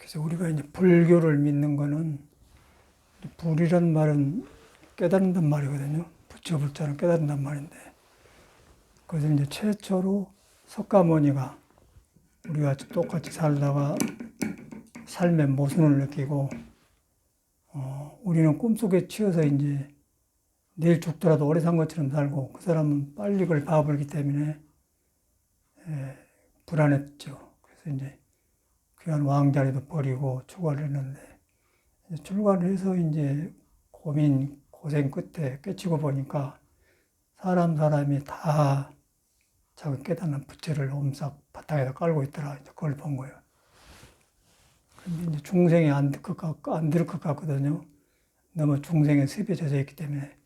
그래서 우리가 이제 불교를 믿는 거는 불이란 말은 깨닫는단 말이거든요. 부처 불자는 깨닫는단 말인데, 그래서 이제 최초로 석가모니가 우리가 똑같이 살다가 삶의 모순을 느끼고, 우리는 꿈속에 치여서 이제 내일 죽더라도 오래 산 것처럼 살고, 그 사람은 빨리 그걸 봐버리기 때문에 불안했죠. 그래서 이제 귀한 왕자리도 버리고 출가를 했는데, 출가를 해서 이제 고생 끝에 깨치고 보니까 사람이 다 자기 깨닫는 부처를 옴싹 바탕에다 깔고 있더라. 이제 그걸 본 거예요. 근데 이제 중생이 안 들을 것 같거든요. 너무 중생의 습에 젖어 있기 때문에.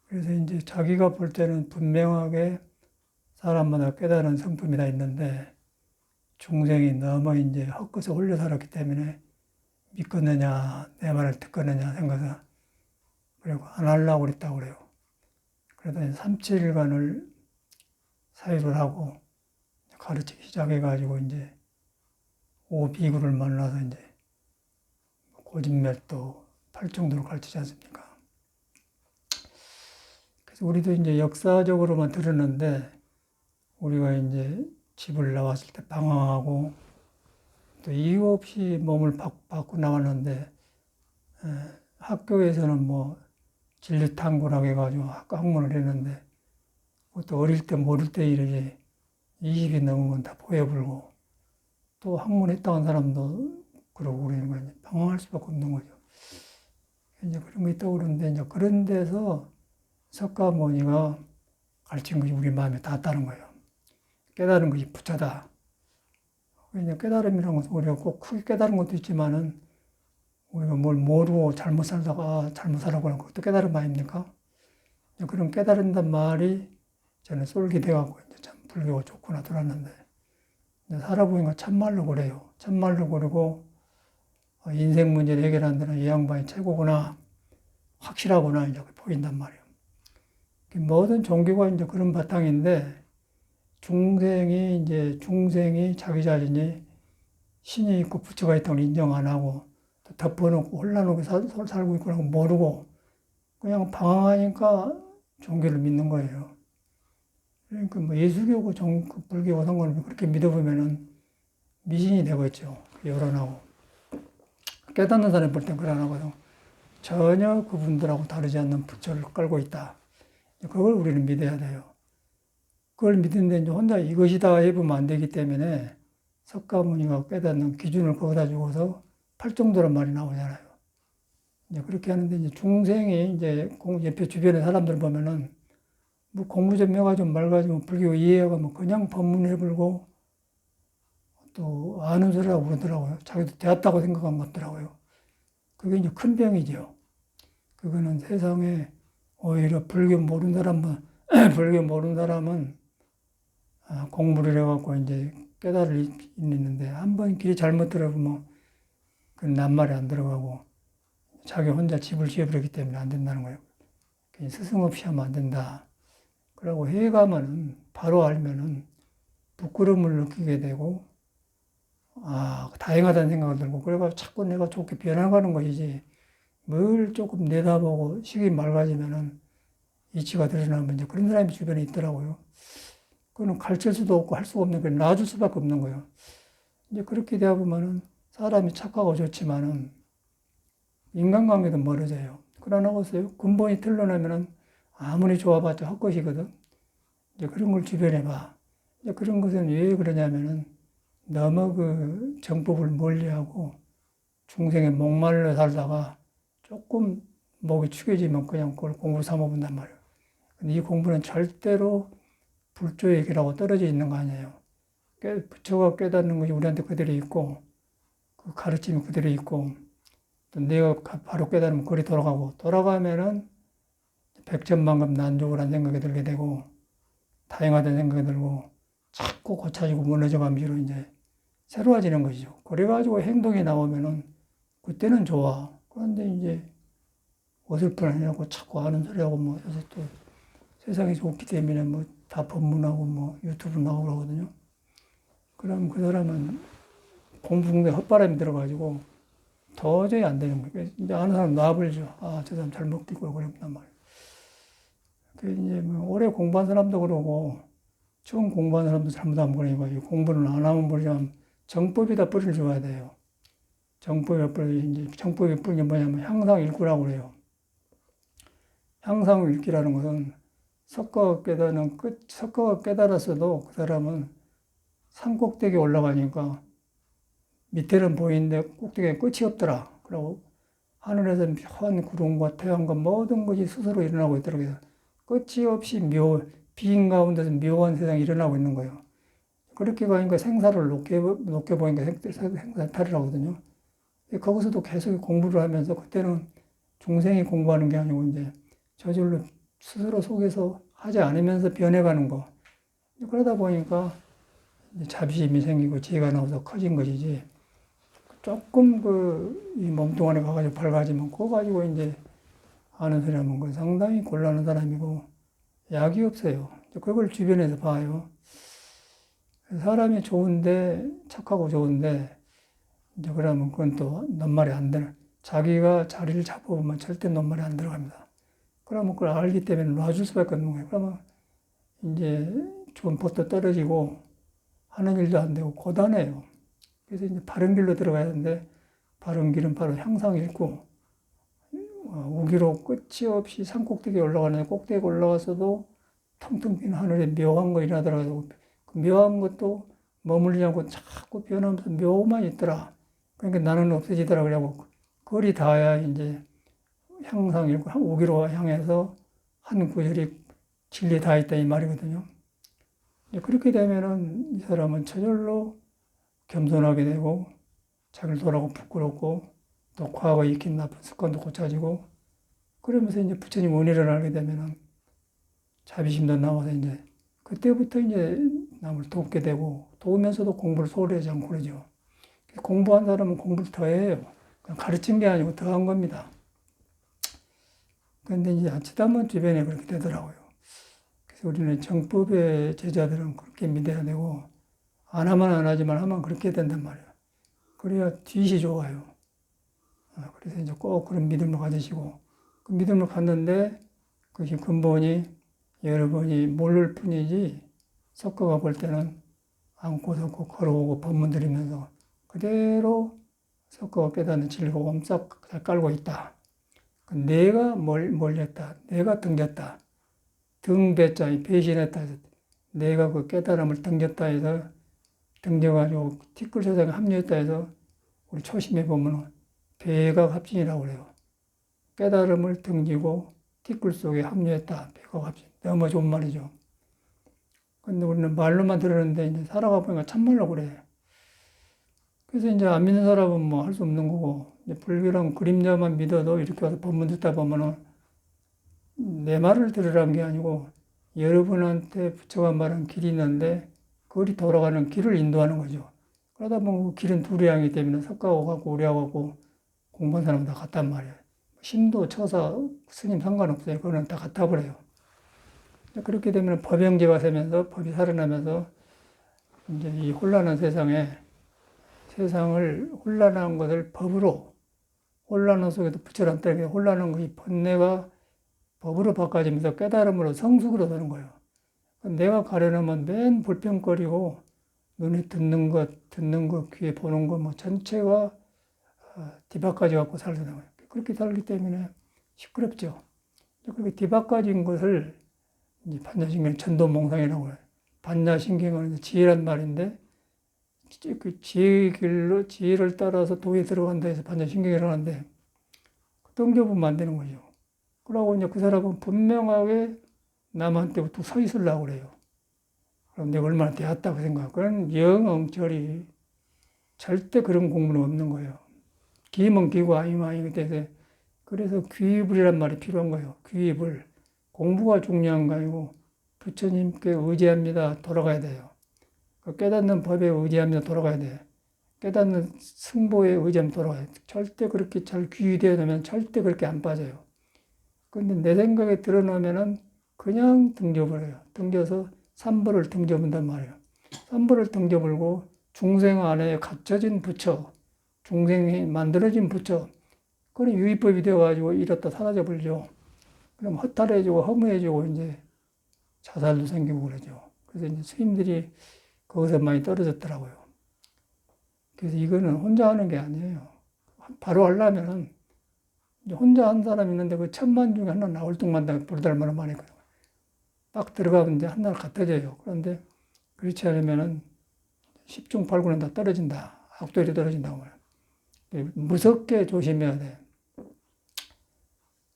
그래서 이제 자기가 볼 때는 분명하게 사람마다 깨달은 성품이 다 있는데, 중생이 너무 이제 헛것에 홀려 살았기 때문에 믿겠느냐, 내 말을 듣겠느냐 생각해서, 그리고 안 하려고 그랬다고 그래요. 그러다 3~7일간을 사유를 하고 가르치기 시작해가지고 이제 오비구를 만나서 이제 고진멸도 팔정도를 가르치지 않습니까? 그래서 우리도 이제 역사적으로만 들었는데, 우리가 이제 집을 나왔을 때 방황하고 또 이유 없이 몸을 바꾸고 나왔는데, 학교에서는 뭐 진리탐구라고 해가지고 학문을 했는데, 그것도 어릴 때 모를 때 일이지 20이 넘으면 다 보여불고, 또 학문했다는 사람도 그러고 그러는 방황할 수밖에 없는 거죠. 이제 그런 거 있다고 그러는데, 이제 그런 데서 석가모니가 가르친 것이 우리 마음에 닿았다는 거예요. 깨달은 것이 부처다. 이제 깨달음이라는 것은 우리가 꼭 크게 깨달은 것도 있지만은, 우리가 뭘 모르고 잘못 살다가 잘못 살아고 하는 것도 깨달음 아닙니까? 그런 깨달은단 말이 저는 쏠깃해갖고 이제 참 불교가 좋구나 들었는데, 살아보니까 참말로 그래요. 참말로 그러고, 인생 문제를 해결하는 데는 이 양반이 최고구나, 확실하구나, 이제 보인단 말이에요. 모든 종교가 이제 그런 바탕인데, 중생이 자기 자신이 신이 있고 부처가 있다고 인정 안 하고, 또 덮어놓고 혼란하게 살고 있고 모르고, 그냥 방황하니까 종교를 믿는 거예요. 그러니까 뭐 예수교고 불교고 상관없이 그렇게 믿어보면은 미신이 되고 있죠. 요란하고. 깨닫는 사람이 볼 땐 그러나거든. 전혀 그분들하고 다르지 않는 부처를 깔고 있다. 그걸 우리는 믿어야 돼요. 그걸 믿는데 이제 혼자 이것이다 해보면 안 되기 때문에 석가모니가 깨닫는 기준을 거기다 주고서 팔정도란 말이 나오잖아요. 이제 그렇게 하는데, 이제 중생이 이제 옆에 주변의 사람들 보면은 뭐 공부 좀 해가지고 말가지고 불교 이해가 뭐 그냥 법문해불고 또 아는 소리라고 그러더라고요. 자기도 되었다고 생각한 것 같더라고요. 그게 이제 큰 병이죠. 그거는 세상에 오히려 불교 모르는 사람은 불교 모르는 사람은 공부를 해갖고 이제 깨달을 있는데, 한번 길이 잘못 들어보면 그 낱말이 안 들어가고 자기 혼자 집을 지어버렸기 때문에 안 된다는 거예요. 스승 없이 하면 안 된다. 그러고 해가면은 바로 알면은 부끄러움을 느끼게 되고, 다행하다는 생각이 들고, 그래가지고 자꾸 내가 좋게 변해가는 것이지, 뭘 조금 내다보고 식이 맑아지면은 이치가 드러나면 이제 그런 사람이 주변에 있더라고요. 그거는 가르칠 수도 없고 할 수가 없는 거예요. 놔줄 수밖에 없는 거예요. 이제 그렇게 되다 보면은 사람이 착하고 좋지만은 인간관계도 멀어져요. 그러나 보세요. 근본이 틀려나면은 아무리 좋아봤자 헛것이거든. 이제 그런 걸 주변에 봐. 이제 그런 것은 왜 그러냐면은 너무 그 정법을 멀리하고 중생에 목말라 살다가 조금 목이 축여지면 그냥 그걸 공부로 삼아본단 말이에요. 근데 이 공부는 절대로 불조의 길하고 떨어져 있는 거 아니에요. 부처가 깨닫는 것이 우리한테 그대로 있고, 그 가르침이 그대로 있고, 또 내가 바로 깨달으면 그리 돌아가면은 백천만금 난족이라는 생각이 들게 되고, 다행하다는 생각이 들고, 자꾸 고쳐지고 무너져 가면서 이제 새로워지는 것이죠. 그래가지고 행동이 나오면은 그때는 좋아. 그런데 이제 어설픈 아니라고 자꾸 아는 소리하고 뭐 해서 또 세상이 좋기 때문에 뭐 다 법문하고 뭐 유튜브 나오고 그러거든요. 그럼 그 사람은 공부 중에 헛바람이 들어가지고 도저히 안 되는 거예요. 그래서 이제 아는 사람 놔버리죠. 아, 저 사람 잘못 듣고 그랬단 말이에요. 그 이제 뭐 오래 공부한 사람도 그러고 처음 공부한 사람도 잘못하면 그러니까 이 공부는 안 하면 뭐냐면 정법에다 뿌리를 줘야 돼요. 정법에 뿌리 이제 정법에 뿌린 게 뭐냐면 향상일구라고 그래요. 향상일기라는 것은 석가가 깨달았어도 그 사람은 산 꼭대기에 올라가니까 밑에는 보이는데 꼭대기에 끝이 없더라. 그리고 하늘에서 묘한 구름과 태양과 모든 것이 스스로 일어나고 있더라고요. 끝이 없이 비인 가운데서 묘한 세상이 일어나고 있는 거예요. 그렇게 가니까 생사를 높게 보니까 생사탈이라고 하거든요. 거기서도 계속 공부를 하면서 그때는 중생이 공부하는 게 아니고 이제 저절로 스스로 속에서 하지 않으면서 변해가는 거. 그러다 보니까 자비심이 생기고 지혜가 나와서 커진 것이지. 조금 이 몸뚱아리 가가지고 밝아지면 그거 가지고 이제 아는 소리 하면 그 상당히 곤란한 사람이고 약이 없어요. 그걸 주변에서 봐요. 사람이 좋은데, 착하고 좋은데, 이제 그러면 그건 또 넌말이 안 되는, 자기가 자리를 잡아보면 절대 넌말이 안 들어갑니다. 그러면 그걸 알기 때문에 놔줄 수밖에 없는 거예요. 그러면 이제 좋은 법도 떨어지고 하는 일도 안 되고 고단해요. 그래서 이제 바른 길로 들어가야 하는데, 바른 길은 바로 향상일구, 우기로 끝이 없이 산 꼭대기에 올라가는데 꼭대기에 올라가서도 텅텅 빈 하늘에 묘한 거 일어나더라고요. 그 묘한 것도 머물지 않고 자꾸 변하면서 묘만 있더라. 그러니까 나는 없어지더라. 그래고 거리 닿아야 이제 향상일구, 우기로 향해서 한 구절이 진리 다 있다 이 말이거든요. 그렇게 되면은 이 사람은 저절로 겸손하게 되고 자기를 돌아보고 부끄럽고 또 과거에 익힌 나쁜 습관도 고쳐지고 그러면서 이제 부처님 은혜를 알게 되면은 자비심도 나와서 이제 그때부터 이제 남을 돕게 되고 도우면서도 공부를 소홀히 하지 않고 그러죠. 공부한 사람은 공부를 더 해요. 그냥 가르친 게 아니고 더 한 겁니다. 그런데 이제 자칫 하면 주변에 그렇게 되더라고요. 그래서 우리는 정법의 제자들은 그렇게 믿어야 되고 안 하면 안 하지만 하면 그렇게 된단 말이에요. 그래야 뒤시 좋아요. 그래서 이제 꼭 그런 믿음을 가지시고 그 믿음을 갖는데 그것이 근본이 여러분이 모를 뿐이지 석가가 볼 때는 안고 섰고 걸어오고 법문 들으면서 그대로 석가가 깨닫는 진리가 옴싹 잘 깔고 있다. 내가 몰렸다. 내가 등졌다. 등배자, 배신했다 해서 내가 그 깨달음을 등졌다 해서 등져가지고 티끌 세상에 합류했다 해서 우리 초심에 보면 배가 합진이라고 그래요. 깨달음을 등지고 티끌 속에 합류했다. 배가 합진. 너무 좋은 말이죠. 근데 우리는 말로만 들었는데 이제 살아가 보니까 참말로 그래. 그래서 이제 안 믿는 사람은 뭐 할 수 없는 거고, 이제 불교랑 그림자만 믿어도 이렇게 와서 법문 듣다 보면은 내 말을 들으라는 게 아니고 여러분한테 부처가 말한 길이 있는데 그리 돌아가는 길을 인도하는 거죠. 그러다 보면 그 길은 둘이 양이기 때문에 석가하고 우리하고 공부한 사람은 다 같단 말이에요. 신도, 처사, 스님 상관없어요. 그거는 다 같아 버려요. 그렇게 되면 법영제가 되면서 법이 살아나면서 이제 이 혼란한 세상을 혼란한 것을 법으로 혼란한 속에도 부처란 때문에 혼란한 것이 번뇌가 법으로 바꿔지면서 깨달음으로 성숙으로 되는 거예요. 내가 가려놓으면 맨 불평거리고 눈에 듣는 것, 귀에 보는 것, 뭐 전체가 뒤바꿔져 갖고 살게 되는 거예요. 그렇게 살기 때문에 시끄럽죠. 그렇게 뒤바꿔진 것을 이제 반야신경 전도몽상이라고 해요. 반야신경은 지혜란 말인데 그 지혜를 따라서 도에 들어간다 해서 반야신경이라고 하는데 던겨보면 안 되는 거죠. 그러고 이제 그 사람은 분명하게 남한테부터 서 있으려고 그래요. 그럼 내가 얼마나 되었다고 생각. 그건 영엉절이 절대 그런 공부는 없는 거예요. 기면 기고 아니면 아니기 때문에 그래서 귀불이란 말이 필요한 거예요. 귀불. 공부가 중요한 거 아니고 부처님께 의지합니다. 돌아가야 돼요. 깨닫는 법에 의지하며 돌아가야 돼요. 깨닫는 승보에 의지하며 돌아가야 돼요. 절대 그렇게 잘 귀되어 놓으면 절대 그렇게 안 빠져요. 근데 내 생각에 들어놓으면은 그냥 등져버려요. 등져서 삼보를 등져본단 말이에요. 삼보를 등져버리고 중생 안에 갇혀진 부처, 중생이 만들어진 부처, 그런 유의법이 되어가지고 이렇다 사라져 버리죠. 그럼 허탈해지고 허무해지고 이제 자살도 생기고 그러죠. 그래서 이제 스님들이 거기서 많이 떨어졌더라고요. 그래서 이거는 혼자 하는 게 아니에요. 바로 하려면은 혼자 한 사람 있는데 그 1000만 중에 하나 나올 뚱만 부르달 만한 많으니까 딱 들어가면 이제 하나 같아져요. 그런데 그렇지 않으면은 10중 8구는 다 떨어진다. 악도일이 떨어진다고 말해요. 무섭게 조심해야 돼.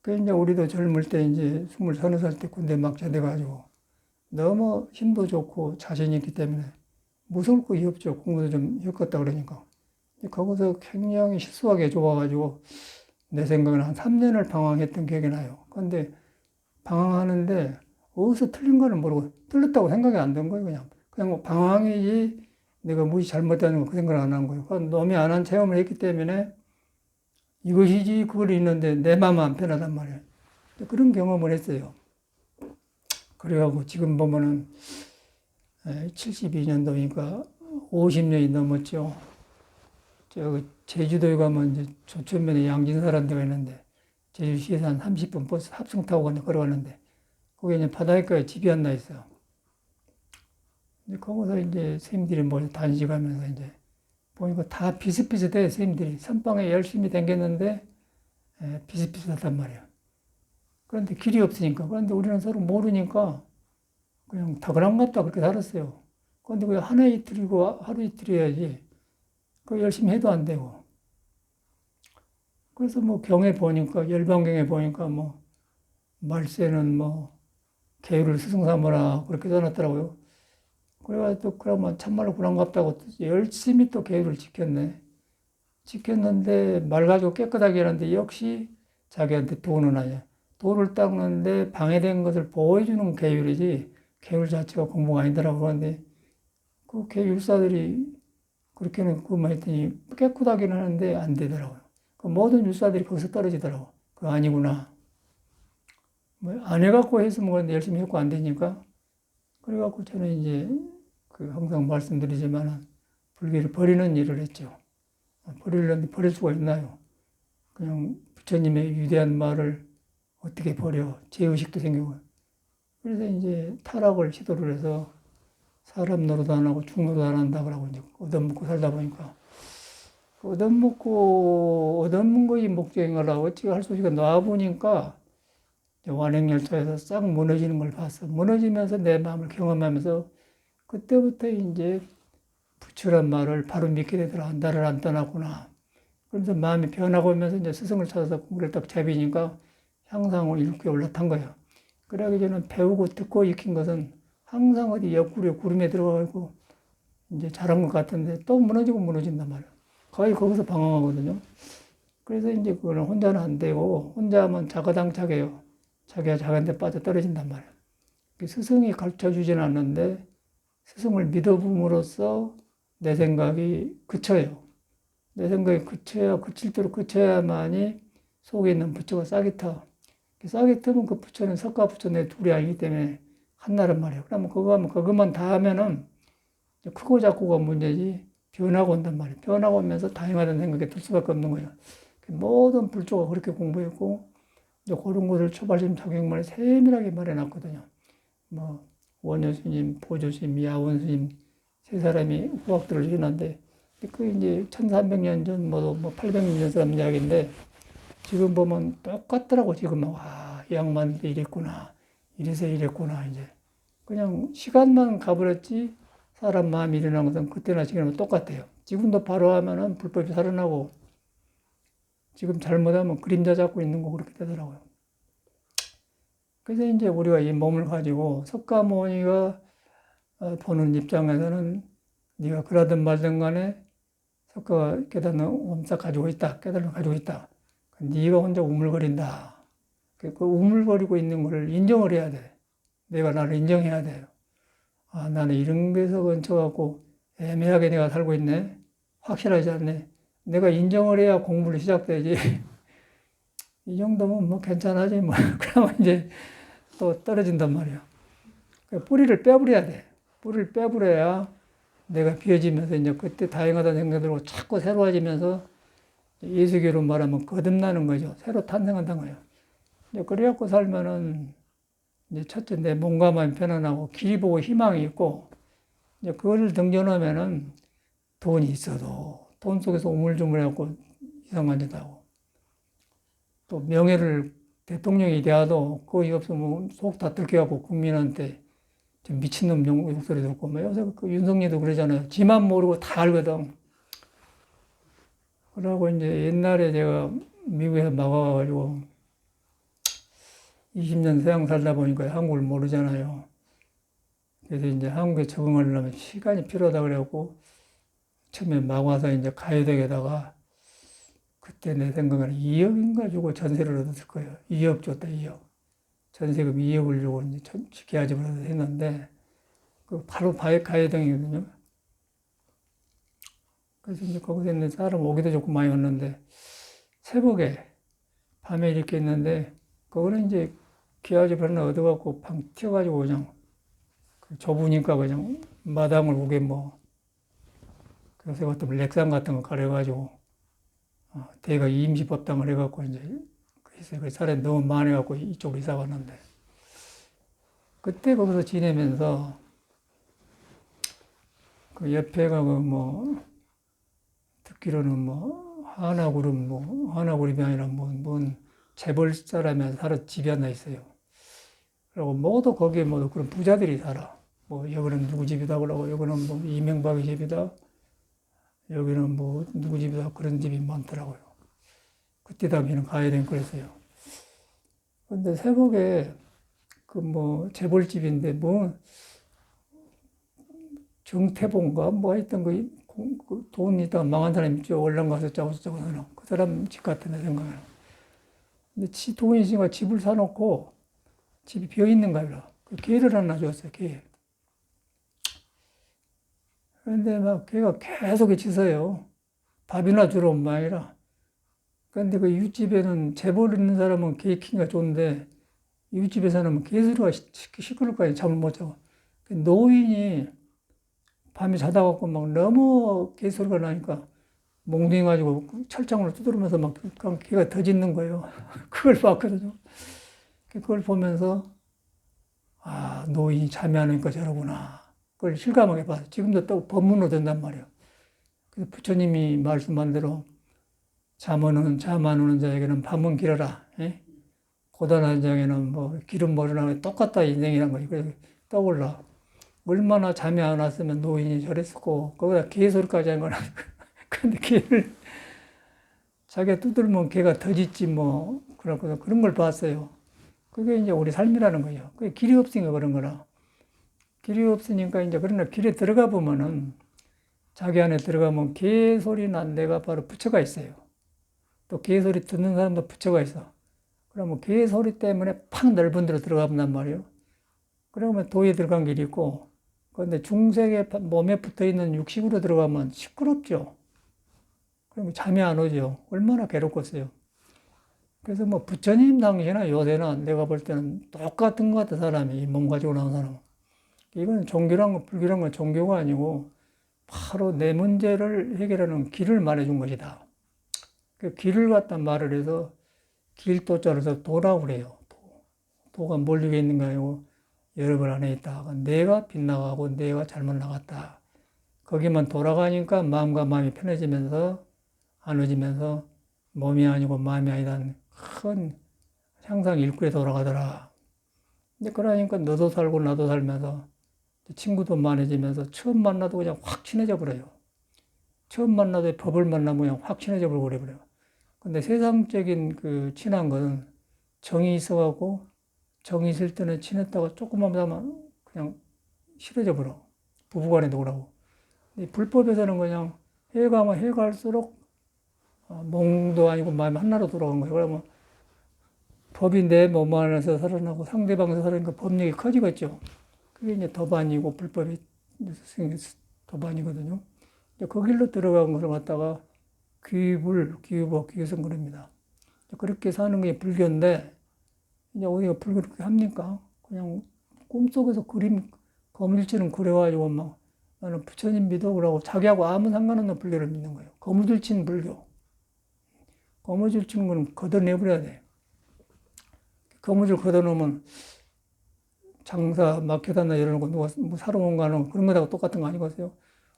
그 이제 우리도 젊을 때 이제 23살 때 군대 막 제대가지고 너무 힘도 좋고 자신이 있기 때문에 무서울 거 없죠. 공부도 좀 엮었다 그러니까. 거기서 굉장히 실수하게 좋아가지고 내 생각은 한 3년을 방황했던 기억이 나요. 그런데 방황하는데 어디서 틀린 거는 모르고 틀렸다고 생각이 안 든 거예요. 그냥 뭐 방황이지 내가 무엇이 잘못되는 거 그 생각을 안 한 거예요. 놈이 안 한 체험을 했기 때문에 이것이지 그걸 있는데 내 마음은 안 편하단 말이에요. 그런 경험을 했어요. 그래가지고 지금 보면은 72년도니까 50년이 넘었죠. 저 제주도에 가면 이제 조천면에 양진사라는 데가 있는데 제주시에서 한 30분 버스 합성 타고 걸어갔는데 거기 이제 바닷가에 집이 하나 있어요. 거기서 이제 선생님들이 뭘 단식하면서 이제 보니까 다 비슷비슷해. 선생님들이 선방에 열심히 다녔는데 비슷비슷하단 말이에요. 그런데 길이 없으니까. 그런데 우리는 서로 모르니까 그냥 덕을한갑다 그렇게 살았어요. 그런데 그 하루 이틀이고 하루 이틀 해야지. 그 열심히 해도 안 되고. 그래서 뭐 경에 보니까 열반경에 보니까 뭐 말세는 뭐 계율을 스승삼으라 그렇게 써놨더라고요. 그래가지고 그러면 참말로 그런갑다고 열심히 또 계율을 지켰네. 지켰는데 말 가지고 깨끗하게 하는데 역시 자기한테 돈은 아니야. 돈을 닦는데 방해된 것을 보호해주는 계율이지 계율 자체가 공부가 아니더라고. 그런데 그 계율사들이 그렇게는 그만 했더니 깨끗하게는 하는데 안 되더라고요. 그 모든 율사들이 거기서 떨어지더라고. 그거 아니구나. 뭐 안 해갖고 했으면 그런데 열심히 했고 안 되니까. 그래갖고 저는 이제 그 항상 말씀드리지만 불교를 버리는 일을 했죠. 버리려는데 버릴 수가 있나요? 그냥 부처님의 위대한 말을 어떻게 버려? 죄의식도 생기고. 그래서 이제 타락을 시도를 해서 사람 노릇 안 하고 죽 노릇 안 한다 그러고 이제 얻어먹고 살다 보니까 얻어먹은 것이 목적인 거라 어찌 할 수 없이 놔보니까 완행열차에서 싹 무너지는 걸 봤어. 무너지면서 내 마음을 경험하면서 그때부터 이제 부처란 말을 바로 믿게 되더라. 나를 안 떠났구나. 그러면서 마음이 변하고 오면서 이제 스승을 찾아서 공부를 딱 잡으니까 향상을 이렇게 올라탄 거예요. 그러기 전에 배우고 듣고 익힌 것은 항상 어디 옆구리에 구름에 들어가고 이제 잘한 것 같은데 또 무너지고 무너진단 말이에요. 거의 거기서 방황하거든요. 그래서 이제 그거는 혼자는 안 되고 혼자 하면 자가당착해요. 자기가 자기한테 빠져 떨어진단 말이에요. 스승이 가르쳐 주지는 않는데 스승을 믿어봄으로써 내 생각이 그쳐요. 내 생각이 그칠도록 그쳐야만이 속에 있는 부처가 싹이 터. 싹이 트면 그 부처는 석가 부처 내 둘이 아니기 때문에 한나란 말이에요. 그러면 그것만 다 하면은 크고 작고가 문제지 변하고 온단 말이에요. 변하고 오면서 다행하다는 생각이 들 수밖에 없는 거예요. 모든 불조가 그렇게 공부했고 이제 그런 것을 초발심 작용만에 세밀하게 말해놨거든요. 뭐 원효 스님, 보조 스님, 야원 스님 세 사람이 후학들을 해놨는데 그 이제 1300년 전, 뭐 800년 전 사람 이야기인데 지금 보면 똑같더라고. 지금 이 양반도 이랬구나. 이래서 이랬구나. 이제 그냥 시간만 가버렸지 사람 마음이 일어난 것은 그때나 지금은 똑같아요. 지금도 바로 하면은 불법이 살아나고 지금 잘못하면 그림자 잡고 있는 거 그렇게 되더라고요. 그래서 이제 우리가 이 몸을 가지고 석가모니가 보는 입장에서는 네가 그러든 말든 간에 석가가 깨닫는 원사 가지고 있다. 깨달음을 가지고 있다. 네가 혼자 우물거린다. 그 우물거리고 있는 것을 인정을 해야 돼. 내가 나를 인정해야 돼요. 나는 이런 데서 건쳐갖고 애매하게 내가 살고 있네. 확실하지 않네. 내가 인정을 해야 공부를 시작되지. 이 정도면 뭐 괜찮아지 뭐. 그러면 이제 또 떨어진단 말이야. 뿌리를 빼버려야 돼. 뿌리를 빼버려야 내가 비어지면서 이제 그때 다행하다는 생각 들고 자꾸 새로워지면서 예수교로 말하면 거듭나는 거죠. 새로 탄생한다는 거예요. 이제 그래갖고 살면은 이제 첫째 내 몸과 마음이 편안하고 길 보고 희망이 있고 이제 그거를 등져놓으면은 돈이 있어도 돈 속에서 우물쭈물해갖고 이상한 짓 하고 또 명예를 대통령이 돼도 그거 없으면 속 다 들켜갖고 국민한테 미친놈 욕소리 듣고 뭐 요새 그 윤석열도 그러잖아요. 지만 모르고 다 알거든. 그러고 이제 옛날에 제가 미국에서 나가가지고 20년 서양 살다 보니까 한국을 모르잖아요. 그래서 이제 한국에 적응하려면 시간이 필요하다 그래갖고 처음에 막 와서 이제 가요덕에다가 그때 내 생각에는 2억인가 주고 전세를 얻었을 거예요. 2억 줬다, 2억. 전세금 2억을 주고 이제 계약집을 했는데, 그 바로 가요동이거든요. 그래서 이제 거기서 있는 사람 오기도 좋고 많이 왔는데, 새벽에 밤에 이렇게 있는데, 그거는 이제 계약집을 하나 얻어갖고 방 튀어가지고 그냥 좁으니까 그냥 마당을 오게 뭐, 그래서 어떤 렉상 같은 거 가려가지고, 대가 임시법당을 해갖고 이제 그 사람이 너무 많아갖고 이쪽으로 이사 갔는데 그때 거기서 지내면서 그 옆에가 그 뭐 듣기로는 뭐 하나그룹이 아니라 뭔 재벌 사람이 살아 집이 하나 있어요. 그리고 모두 거기에 모두 그런 부자들이 살아. 뭐 여기는 누구 집이다 그러고 여기는 뭐 이명박의 집이다. 여기는 뭐 누구 집이다 그런 집이 많더라고요. 그때 당시에는 가야 그랬어요. 근데 새벽에 그 뭐 재벌집인데 뭐 정태봉가 뭐 하여튼 그 돈 있다가 망한 사람이 쭉 올라가서 짜고저쩌고 하는 그 사람 집 같은 내 생각에는. 근데 돈이 있으니까 집을 사놓고 집이 비어있는가 보다. 그 개를 하나 줬어요, 개. 그런데 막 걔가 계속 짖어요. 밥이나 주러 온 모양이라. 그런데 그 이웃집에는 재벌 있는 사람은 개 키기가 좋은데 이웃집에서는 개소리가 시끄러울 거 아니에요. 잠을 못 자고. 노인이 밤에 자다 갖고 막 너무 개소리가 나니까 몽둥이 가지고 철장으로 두드리면서 막 개가 더 짖는 거예요. 그걸 봤거든요. 그걸 보면서 아, 노인이 잠이 안 오니까 저러구나. 그걸 실감하게 봤어요. 지금도 또 법문으로 된단 말이에요. 그래서 부처님이 말씀한 대로 잠 안 오는 자에게는 밤은 길어라. 예? 고단한 자에게는 뭐 기름 머리나 똑같다 인생이란 거지. 그래서 떠올라. 얼마나 잠이 안 왔으면 노인이 저랬었고 거기다 개소리까지 한 거나. 근데 개를 자기가 두들면 개가 더 짖지 뭐 그런 걸 봤어요. 그게 이제 우리 삶이라는 거예요. 그게 길이 없으니까 그런 거라. 길이 없으니까 이제 그러나 길에 들어가 보면은 자기 안에 들어가면 개 소리 난 데가 바로 부처가 있어요. 또 개 소리 듣는 사람도 부처가 있어. 그러면 개 소리 때문에 팍 넓은 데로 들어가 본단 말이에요. 그러면 도에 들어간 길이 있고, 그런데 중생의 몸에 붙어 있는 육식으로 들어가면 시끄럽죠. 그러면 잠이 안 오죠. 얼마나 괴롭겠어요. 그래서 뭐 부처님 당시나 요새나 내가 볼 때는 똑같은 것 같아, 사람이. 이 몸 가지고 나온 사람은. 이건 불교란 건 종교가 아니고 바로 내 문제를 해결하는 길을 말해준 것이다. 그 길을 갖다 말을 해서 길도자로 해서 도라고 그래요. 도가 멀리 있는 거 아니고 여러분 안에 있다. 내가 빗나가고 내가 잘못 나갔다. 거기만 돌아가니까 마음과 마음이 편해지면서 안어지면서 몸이 아니고 마음이 아니다는 큰 향상 일구에 돌아가더라. 이제 그러니까 너도 살고 나도 살면서 친구도 많아지면서 처음 만나도 그냥 확 친해져 버려요. 처음 만나도 법을 만나면 그냥 확 친해져 버려요. 근데 세상적인 그 친한 거는 정이 있어갖고 정이 있을 때는 친했다가 조금만 하면 그냥 싫어져 버려. 부부간에도 그러고. 불법에서는 그냥 해가면 해갈수록 몽도 아니고 마음이 하나로 돌아간 거예요. 그러면 법이 내 몸 안에서 살아나고 상대방에서 살아나니까 법력이 커지겠죠. 그게 이제 도반이고 불법이 도반이거든요. 그 길로 들어간 것을 갖다가 기유법, 기유성근입니다. 그렇게 사는 게 불교인데, 이제 우리가 불교 그렇게 합니까? 그냥 꿈속에서 거물처럼 그려가지고 막 나는 부처님 믿어. 그러고 자기하고 아무 상관없는 불교를 믿는 거예요. 거무줄 친 불교. 거무줄 친 건 걷어내버려야 돼. 거무줄 걷어놓으면 장사 막혀다나 이러고 누가 뭐 사러 온 거는 그런 거다가 똑같은 거 아니겠어요?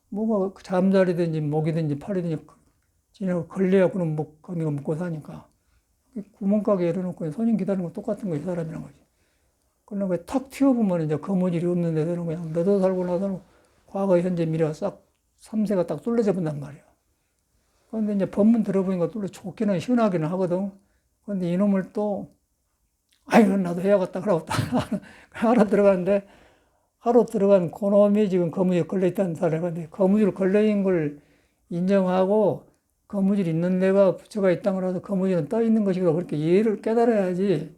뭐가 잠자리든지 목이든지 팔이든지 지나고 걸려야 그럼 거기가 먹고 사니까. 구멍가게 열어놓고 손님 기다리는 거 똑같은 거 이 사람이란 거지. 그러나 탁 튀어보면 이제 거무줄이 없는 데서는 그냥 너도 살고 나서는 과거, 현재, 미래가 싹 삼세가 딱 뚫려져 본단 말이야. 그런데 이제 법문 들어보니까 뚫려 좋기는 시원하기는 하거든. 그런데 이놈을 또 아이고 나도 해야겠다 그러고 딱 하러 들어갔는데 하러 들어간 그놈이 지금 거무줄에 걸려있다는 사람인데 거무줄 걸려있는 걸 인정하고 거무줄 있는 데가 부처가 있다고 해서 거무줄은 떠 있는 것이고 그렇게 이해를 깨달아야지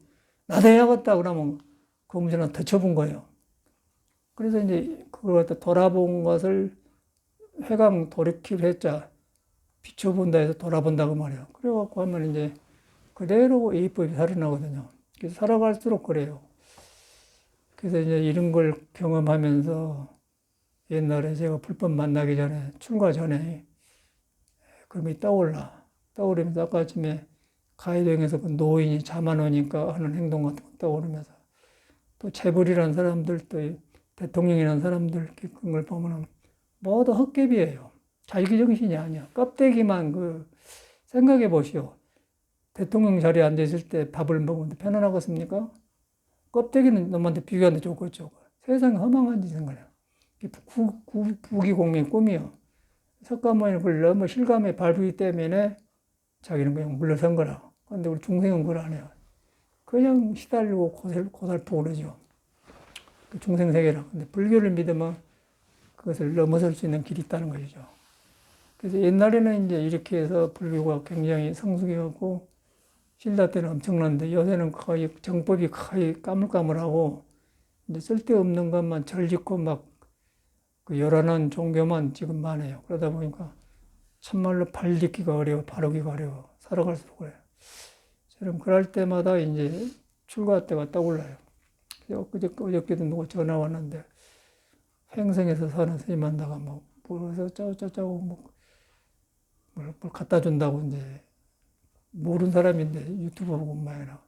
나도 해야겠다 그러면 거무줄은 더 쳐본 거예요. 그래서 이제 그걸 갖다 돌아본 것을 회강 돌이킬 했자 비춰본다 해서 돌아본다고 말이에요. 그래갖고 하면 이제 그대로 예법이 살아나거든요. 그래서 살아갈수록 그래요. 그래서 이제 이런 걸 경험하면서 옛날에 제가 불법 만나기 전에, 출가 전에 그럼이 떠오르면서 아까 아침에 가해동에서 그 노인이 잠 안 오니까 하는 행동 같은 거 떠오르면서 또 재벌이라는 사람들, 또 대통령이라는 사람들 그런 걸 보면은 모두 헛개비예요. 자기 정신이 아니야. 껍데기만 생각해 보시오. 대통령 자리에 앉아 있을 때 밥을 먹으면 편안하겠습니까? 껍데기는 놈한테 비교하는데 좋겠죠. 세상에 허망한 짓인 거야. 부귀공명의 꿈이요. 석가모니는 그걸 너무 실감에 밟기 때문에 자기는 그냥 물러선 거라. 그런데 우리 중생은 그걸 안 해요. 그냥 시달리고 고살프고 그러죠. 그 중생세계라. 근데 불교를 믿으면 그것을 넘어설 수 있는 길이 있다는 것이죠. 그래서 옛날에는 이제 이렇게 해서 불교가 굉장히 성숙해갖고 신라 때는 엄청난데 요새는 거의 정법이 거의 까물까물하고 이제 쓸데없는 것만 절짓고 막 그 요란한 종교만 지금 많아요. 그러다 보니까 참말로 발 딛기가 어려워, 바르기가 어려워, 살아갈수록 그래요. 저는 그럴 때마다 이제 출가 때가 떠올라요. 어저께도 누가 전화 왔는데 횡성에서 사는 스님 만나가 뭐 뭐래서 짜고 뭘 갖다 준다고 이제 모르는 사람인데 유튜브 보고 말이야.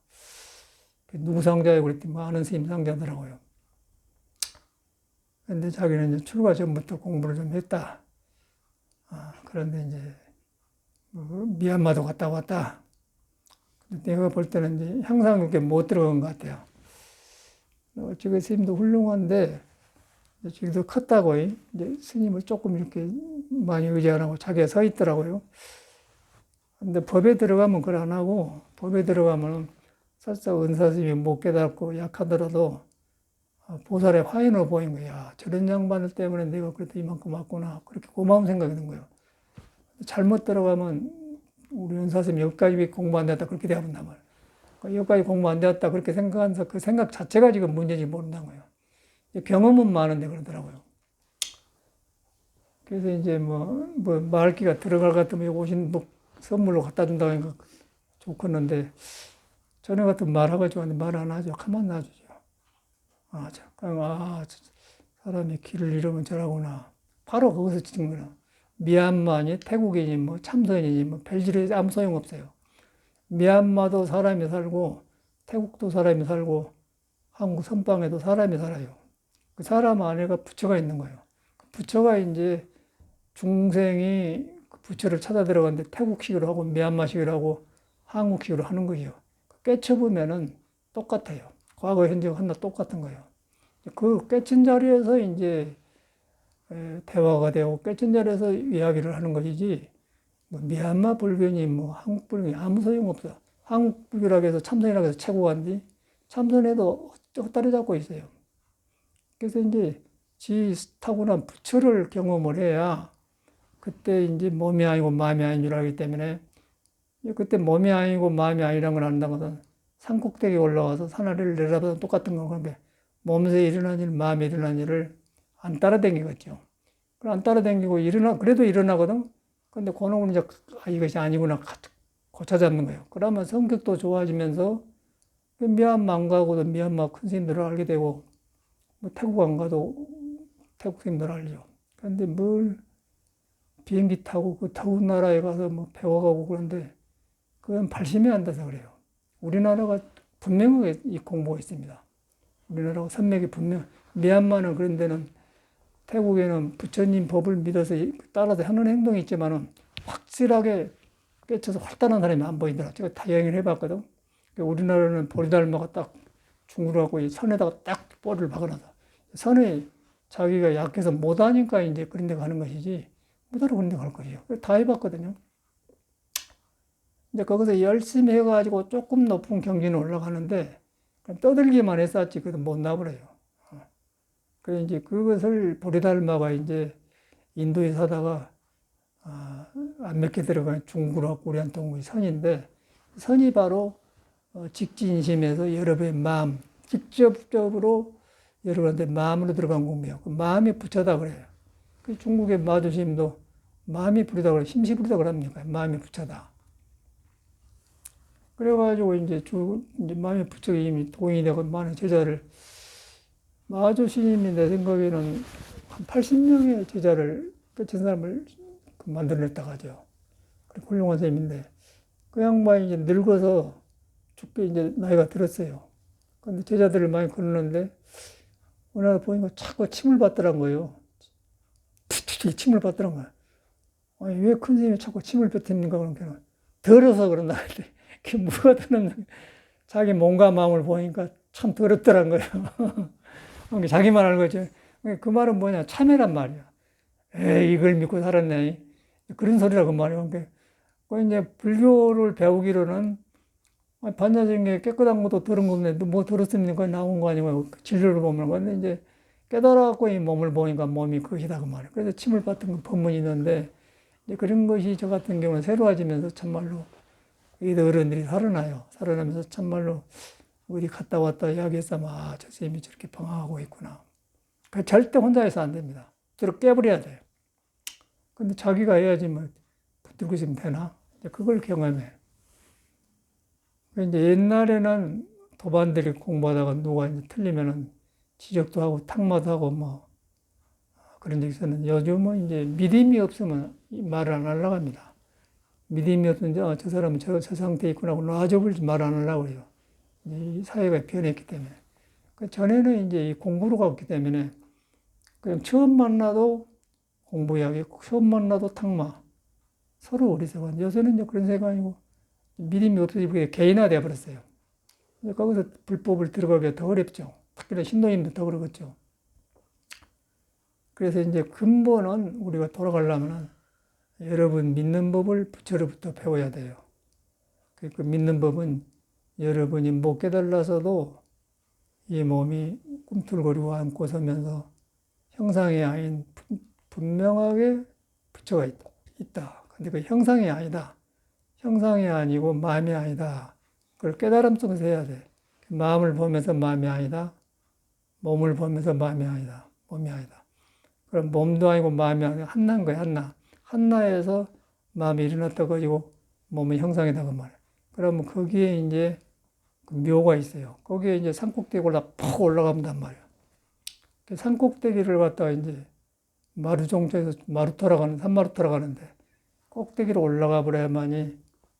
누구 상자에 그랬더니 아는 스님 상자더라고요. 근데 자기는 이제 출가 전부터 공부를 좀 했다. 그런데 이제 미얀마도 갔다 왔다. 근데 내가 볼 때는 이제 향상육에 못 들어간 것 같아요. 어찌그 스님도 훌륭한데 지금도 컸다고 이제 스님을 조금 이렇게 많이 의지 안 하고 자기가 서 있더라고요. 근데 법에 들어가면 그걸 안 하고 법에 들어가면 설사 은사스님이 못 깨닫고 약하더라도 보살의 화인으로 보인 거야. 저런 양반들 때문에 내가 그래도 이만큼 왔구나. 그렇게 고마운 생각이 든 거예요. 잘못 들어가면 우리 은사스님이 여기까지 공부 안 됐다 그렇게 되어본단 말이에요. 여기까지 공부 안 되었다 그렇게 생각하면서 그 생각 자체가 지금 문제인지 모른다는 거예요. 경험은 많은데 그러더라고요. 그래서 이제 말기가 들어갈 것 같으면 오신 선물로 갖다 준다고 하니까 좋겠는데 전에 같은 말하가지고 하는데 말 안 하죠. 가만 놔주죠. 사람이 길을 잃으면 저라구나. 바로 거기서 찍은 거나. 미얀마니, 태국이니, 참선이니, 별질에 아무 소용없어요. 미얀마도 사람이 살고, 태국도 사람이 살고, 한국 선방에도 사람이 살아요. 그 사람 안에가 부처가 있는 거예요. 부처가 이제 중생이 부처를 찾아 들어갔는데 태국식으로 하고, 미얀마식으로 하고, 한국식으로 하는 거예요. 깨쳐보면은 똑같아요. 과거, 현재, 하나 똑같은 거예요. 그 깨친 자리에서 이제 대화가 되고 깨친 자리에서 이야기를 하는 것이지 미얀마 불교니 한국 불교니 아무 소용없어요. 한국 불교라고 해서 참선이라고 해서 최고한데 참선에도 헛다리 잡고 있어요. 그래서 이제 지 타고난 부처를 경험을 해야 그때 이제 몸이 아니고 마음이 아닌 줄 알기 때문에 그때 몸이 아니고 마음이 아니라는 걸 안다는 것은 산꼭대기에 올라와서 산아래를 내려다보면 똑같은 건 그런데 몸에서 일어난 일, 마음에 일어난 일을 안 따라다니겠죠. 안 따라다니고 그래도 일어나거든. 근데 그놈은 이제 이것이 아니구나 고쳐 잡는 거예요. 그러면 성격도 좋아지면서 미얀마 안 가고도 미얀마 큰 스님들을 알게 되고 태국 안 가도 태국 스님들을 알죠. 그런데 뭘 비행기 타고 그 더운 나라에 가서 뭐 배워가고 그런데 그건 발심이 안 돼서 그래요. 우리나라가 분명하게 이 공부가 있습니다. 우리나라가 산맥이 분명, 미얀마는 그런 데는 태국에는 부처님 법을 믿어서 따라서 하는 행동이 있지만은 확실하게 깨쳐서 활달한 사람이 안 보이더라. 제가 다 여행을 해봤거든. 우리나라는 보리달마가 딱 중국하고 선에다가 딱 볼을 박아놔서 선에 자기가 약해서 못하니까 이제 그런 데 가는 것이지 못하러 그런 데 갈 것이요. 다 해봤거든요. 이제 거기서 열심히 해가지고 조금 높은 경지는 올라가는데 떠들기만 했었지 그래도 못 나버려요. 그래 이제 그것을 보리달마가 이제 인도에 사다가 안 맺게 들어간 중국하고 우리한 동의 선인데 선이 바로 직진심에서 여러분의 마음 직접적으로 여러분한테 마음으로 들어간 공부예요. 그 마음이 부처다 그래요. 그 중국의 마주심도 마음이 부리다 그래 힘시 부리다 그럽니까? 마음이 부처다. 그래가지고 이제 이제 마음이 부처가 이미 동인이 되고 많은 제자를 마주심이 내 생각에는 한 80명의 제자를 끝인 사람을 만들어냈다고 하죠. 훌륭한 선생님인데 그 양반이 이제 늙어서 죽게 이제 나이가 들었어요. 그런데 제자들을 많이 거느는데 어느 날 보니까 자꾸 침을 받더란 거예요. 툭툭 침을 받더란 거야. 아니 왜 큰 스님이 자꾸 침을 뱉습니까? 그러니까 더러서 그런다. 그게 뭐가 더럽나? 자기 몸과 마음을 보니까 참 더럽더란 거예요. 자기만 알고 있죠. 그 말은 뭐냐? 참회란 말이야. 에이 이걸 믿고 살았네. 그런 소리라고 말이에요. 그 이제 불교를 배우기로는 반야정에 깨끗한 것도 더러운 건데 뭐 더럽습니까? 나온 거 아니고 진료를 보면 근데 이제 깨달아갖고 이 몸을 보니까 몸이 그것이다 그 말이에요. 그래서 침을 받던 건 법문이 있는데 이제 그런 것이 저 같은 경우는 새로워지면서 참말로 이 어른들이 살아나요. 살아나면서 참말로 어디 갔다 왔다 이야기했으면 저 선생님이 저렇게 방황하고 있구나. 절대 혼자해서 안 됩니다. 저를 깨버려야 돼요. 근데 자기가 해야지 뭐 붙들고 있으면 되나? 이제 그걸 경험해. 이제 옛날에는 도반들이 공부하다가 누가 이제 틀리면은 지적도 하고 탁마도 하고 뭐 그런 적이 있었는데 요즘은 이제 믿음이 없으면 말을 안 하려고 합니다. 믿음이 없으면 저 사람은 저 상태에 있구나 하고 놔줘버리지 말 안 하려고 해요. 이 사회가 변했기 때문에. 전에는 이제 이 공부로 갔기 때문에 그냥 처음 만나도 공부 이야기, 처음 만나도 탁마. 서로 어리석은. 요새는 이제 그런 생각이 아니고 믿음이 없어지고 개인화되어 버렸어요. 거기서 불법을 들어가기가 더 어렵죠. 특히나 신도님도 더 그러겠죠. 그래서 이제 근본은 우리가 돌아가려면 여러분 믿는 법을 부처로부터 배워야 돼요. 그 믿는 법은 여러분이 못 깨달아서도 이 몸이 꿈틀거리고 앉고 서면서 형상이 아닌 분명하게 부처가 있다. 근데 그 형상이 아니다. 형상이 아니고 마음이 아니다. 그걸 깨달음 속에서 해야 돼. 마음을 보면서 마음이 아니다. 몸을 보면서 마음이 아니다. 몸이 아니다. 그럼 몸도 아니고 마음이 아니고 한나인 거야, 한나. 한나에서 마음이 일어났다 가지고 몸의 형상이다 그 말이야. 그러면 거기에 이제 그 묘가 있어요. 거기에 이제 산꼭대기 푹 올라간단 말이야. 산꼭대기를 갖다가 이제 마루종처에서 산마루 돌아가는데 꼭대기로 올라가 버려야만이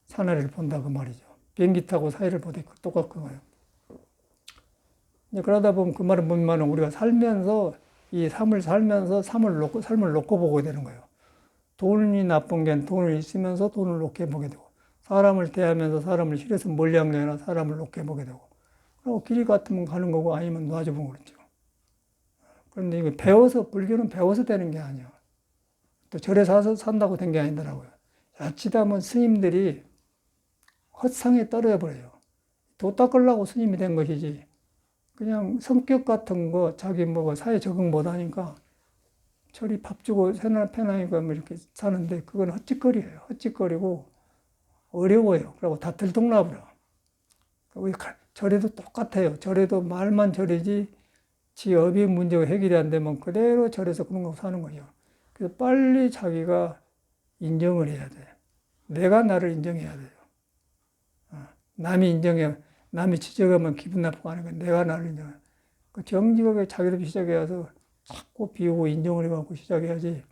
산하를 본다 그 말이죠. 비행기 타고 사이를 보되 똑같은 거예요. 그러다 보면 그 말은 뭐냐면 우리가 살면서 이 삶을 살면서 삶을 놓고 보게 되는 거예요. 돈이 나쁜 게 돈을 있으면서 돈을 놓게 보게 되고 사람을 대하면서 사람을 싫어서 멀리한 게 아니라 사람을 놓게 보게 되고 그리고 길이 같으면 가는 거고 아니면 놔줘보면 그렇죠. 그런데 이거 불교는 배워서 되는 게 아니야. 또 절에 사서 산다고 된 게 아니더라고요. 자칫하면 스님들이 헛상에 떨어져 버려요. 도 닦으려고 스님이 된 것이지. 그냥 성격 같은 거 자기 뭐가 사회 적응 못 하니까 절이 밥 주고 편하니까 뭐 이렇게 사는데 그건 헛짓거리예요. 헛짓거리고 어려워요. 그리고 다 들통나버려. 절에도 똑같아요. 절에도 말만 절이지 지 업이 문제가 해결이 안 되면 그대로 절에서 그런 거 사는 거예요. 그래서 빨리 자기가 인정을 해야 돼. 내가 나를 인정해야 돼요. 남이 지적하면 기분 나쁘고 하니까 내가 나를 인정해. 정직하게 자기도 시작해서 자꾸 비우고 인정을 해갖고 시작해야지.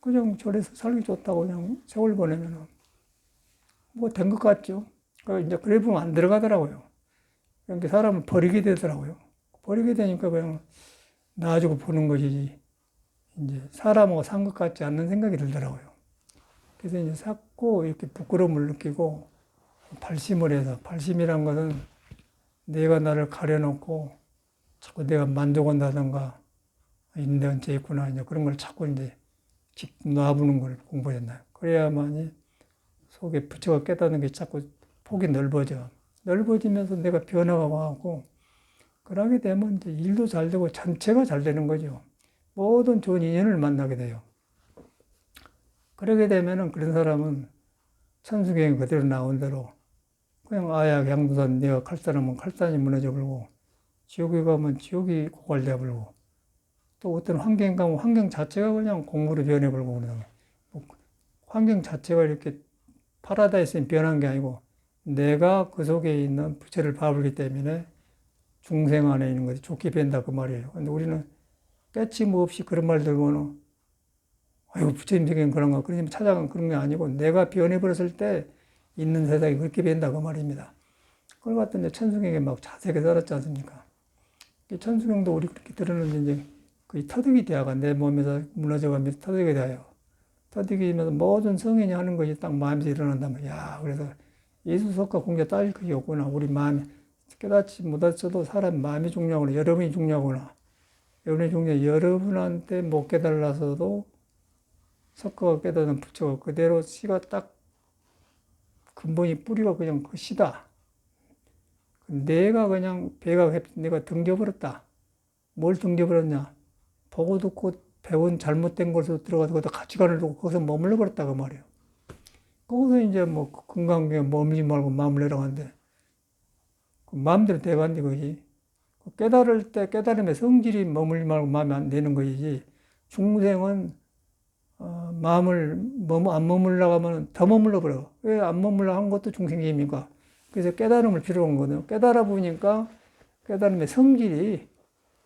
그냥 저래서 살기 좋다고 그냥 세월 보내면은 뭐 된 것 같죠. 이제 그래 보면 안 들어가더라고요. 그러니까 사람을 버리게 되더라고요. 버리게 되니까 그냥 놔주고 보는 것이지. 이제 사람하고 산 것 같지 않는 생각이 들더라고요. 그래서 이제 자꾸 이렇게 부끄러움을 느끼고 발심을 해서, 발심이란 것은 내가 나를 가려놓고 자꾸 내가 만족한다든가 내가 언제 있구나 이제 그런 걸 자꾸 이제 놔보는 걸 공부했나요. 그래야만이 속에 부처가 깨닫는 게 자꾸 폭이 넓어지면서 내가 변화가 와갖고 그러게 되면 이제 일도 잘 되고 전체가 잘 되는 거죠. 모든 좋은 인연을 만나게 돼요. 그러게 되면은 그런 사람은 천수경이 그대로 나온 대로 그냥 아야 양도산 내가 칼산하면 칼산이 무너져 버리고 지옥에 가면 지옥이 고갈돼 버리고 또 어떤 환경 가면 환경 자체가 그냥 공무로 변해 버리고 그러는 뭐 환경 자체가 이렇게 파라다이스에 변한 게 아니고 내가 그 속에 있는 부처를 봐버리기 때문에 중생 안에 있는 것이 좋게 변다 그 말이에요. 근데 우리는 깨침 없이 그런 말 들고는 아이고 부처님 세계는 그런가 그러면 찾아간 그런 게 아니고 내가 변해버렸을 때 있는 세상이 그렇게 변다 그 말입니다. 그걸 갖다 이제 천수경에 막 자세하게 살았지 않습니까? 천수경도 우리 그렇게 들었는데 이제 그 터득이 되어가 내 몸에서 무너져가면서 터득이 되어요. 터득이면서 모든 성인이 하는 것이 딱 마음에서 일어난단 말이야. 그래서 예수석과 공자 따질 것이 없구나. 우리 마음이 깨닫지 못했어도 사람 마음이 중요하구나. 여러분이 중요하구나. 여러분한테 못 깨달아서도 석가가 깨닫는 부처가 그대로 씨가 딱 근본이 뿌리가 그냥 그 씨다. 내가 그냥 내가 등져버렸다. 뭘 등져버렸냐? 보고 듣고 배운 잘못된 것으로 들어가서 거기다 가치관을 두고 거기서 머물러 버렸다 그 말이에요. 거기서 이제 뭐 건강하게 머물지 말고 마음을 내려가는데 그 마음대로 돼간디 거지. 깨달을 때 깨달음의 성질이 머물지 말고 마음에 안 되는 것이지. 중생은 마음을 안 머물러 가면 더 머물러 버려. 왜 안 머물러 한 것도 중생의 힘인가? 그래서 깨달음을 필요로 한 거거든요. 깨달아 보니까 깨달음의 성질이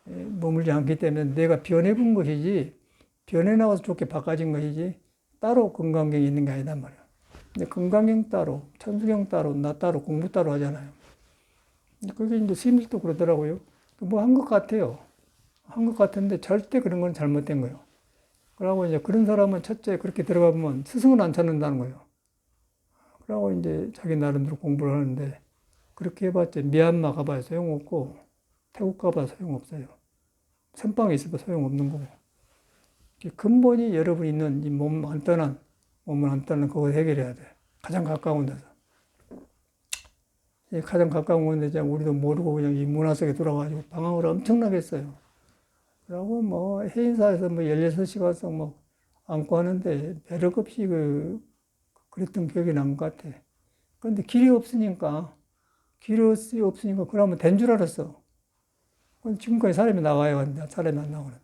머물지 않기 때문에 내가 변해본 것이지 변해 나와서 좋게 바꿔진 것이지 따로 건강경이 있는 게 아니단 말이야. 근데 건강경 따로, 천수경 따로, 나 따로, 공부 따로 하잖아요. 그게 이제 스님들도 그러더라고요. 뭐 한 것 같아요. 한 것 같은데 절대 그런 건 잘못된 거예요. 그러고 이제 그런 사람은 첫째 그렇게 들어가보면 스승은 안 찾는다는 거예요. 그러고 이제 자기 나름대로 공부를 하는데 그렇게 해봤자 미얀마 가봐야 소용없고 태국 가봐야 소용없어요. 선방에 있어도 소용없는 거고. 근본이 여러분 있는 이 몸 안 떠난, 몸을 안 떠난 그거 해결해야 돼. 가장 가까운 데서. 가장 가까운 데서 우리도 모르고 그냥 이 문화 속에 들어가가지고 방황을 엄청나게 했어요. 그러고 뭐 해인사에서 뭐 16시간씩 뭐 안고 하는데 배력 없이 그랬던 기억이 난 것 같아. 그런데 길이 없으니까 그러면 된 줄 알았어. 지금까지 사람이 나와야 하는데 사람이 안 나오는데.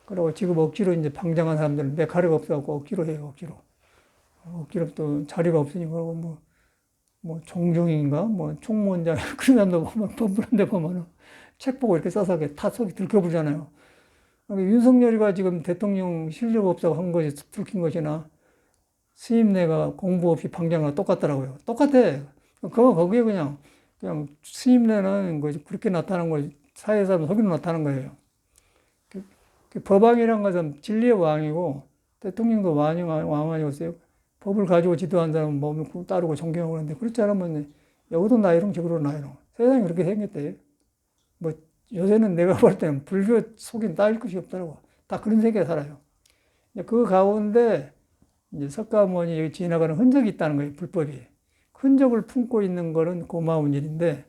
그리고 지금 억지로 이제 방장한 사람들은 메카리가 없어갖고 억지로 해요, 억지로. 억지로 또 자리가 없으니까 뭐 종종인가 뭐 총무원장 그런 사람도 보면 법부런데 보면은 책 보고 이렇게 써서 타석이 들켜보잖아요. 그러니까 윤석열이가 지금 대통령 실력 없다고 한 것이 들킨 것이나 스님네가 공부 없이 방장과 똑같더라고요. 똑같아. 거기에 그냥 스님네는 그렇게 나타나는 거 사회 사람 속이로 나타나는 거예요. 법왕이란 것은 진리의 왕이고 대통령도 왕 아니었어요. 법을 가지고 지도한 사람은 몸을 따르고 존경하고 그러는데 그렇지 않으면 여기도 나이롱 저기도 나이롱. 세상이 그렇게 생겼대. 뭐 요새는 내가 볼 때는 불교 속인 따질 것이 없더라고. 다 그런 세계에 살아요. 그 가운데 이제 석가모니 지나가는 흔적이 있다는 거예요. 불법이. 흔적을 품고 있는 거는 고마운 일인데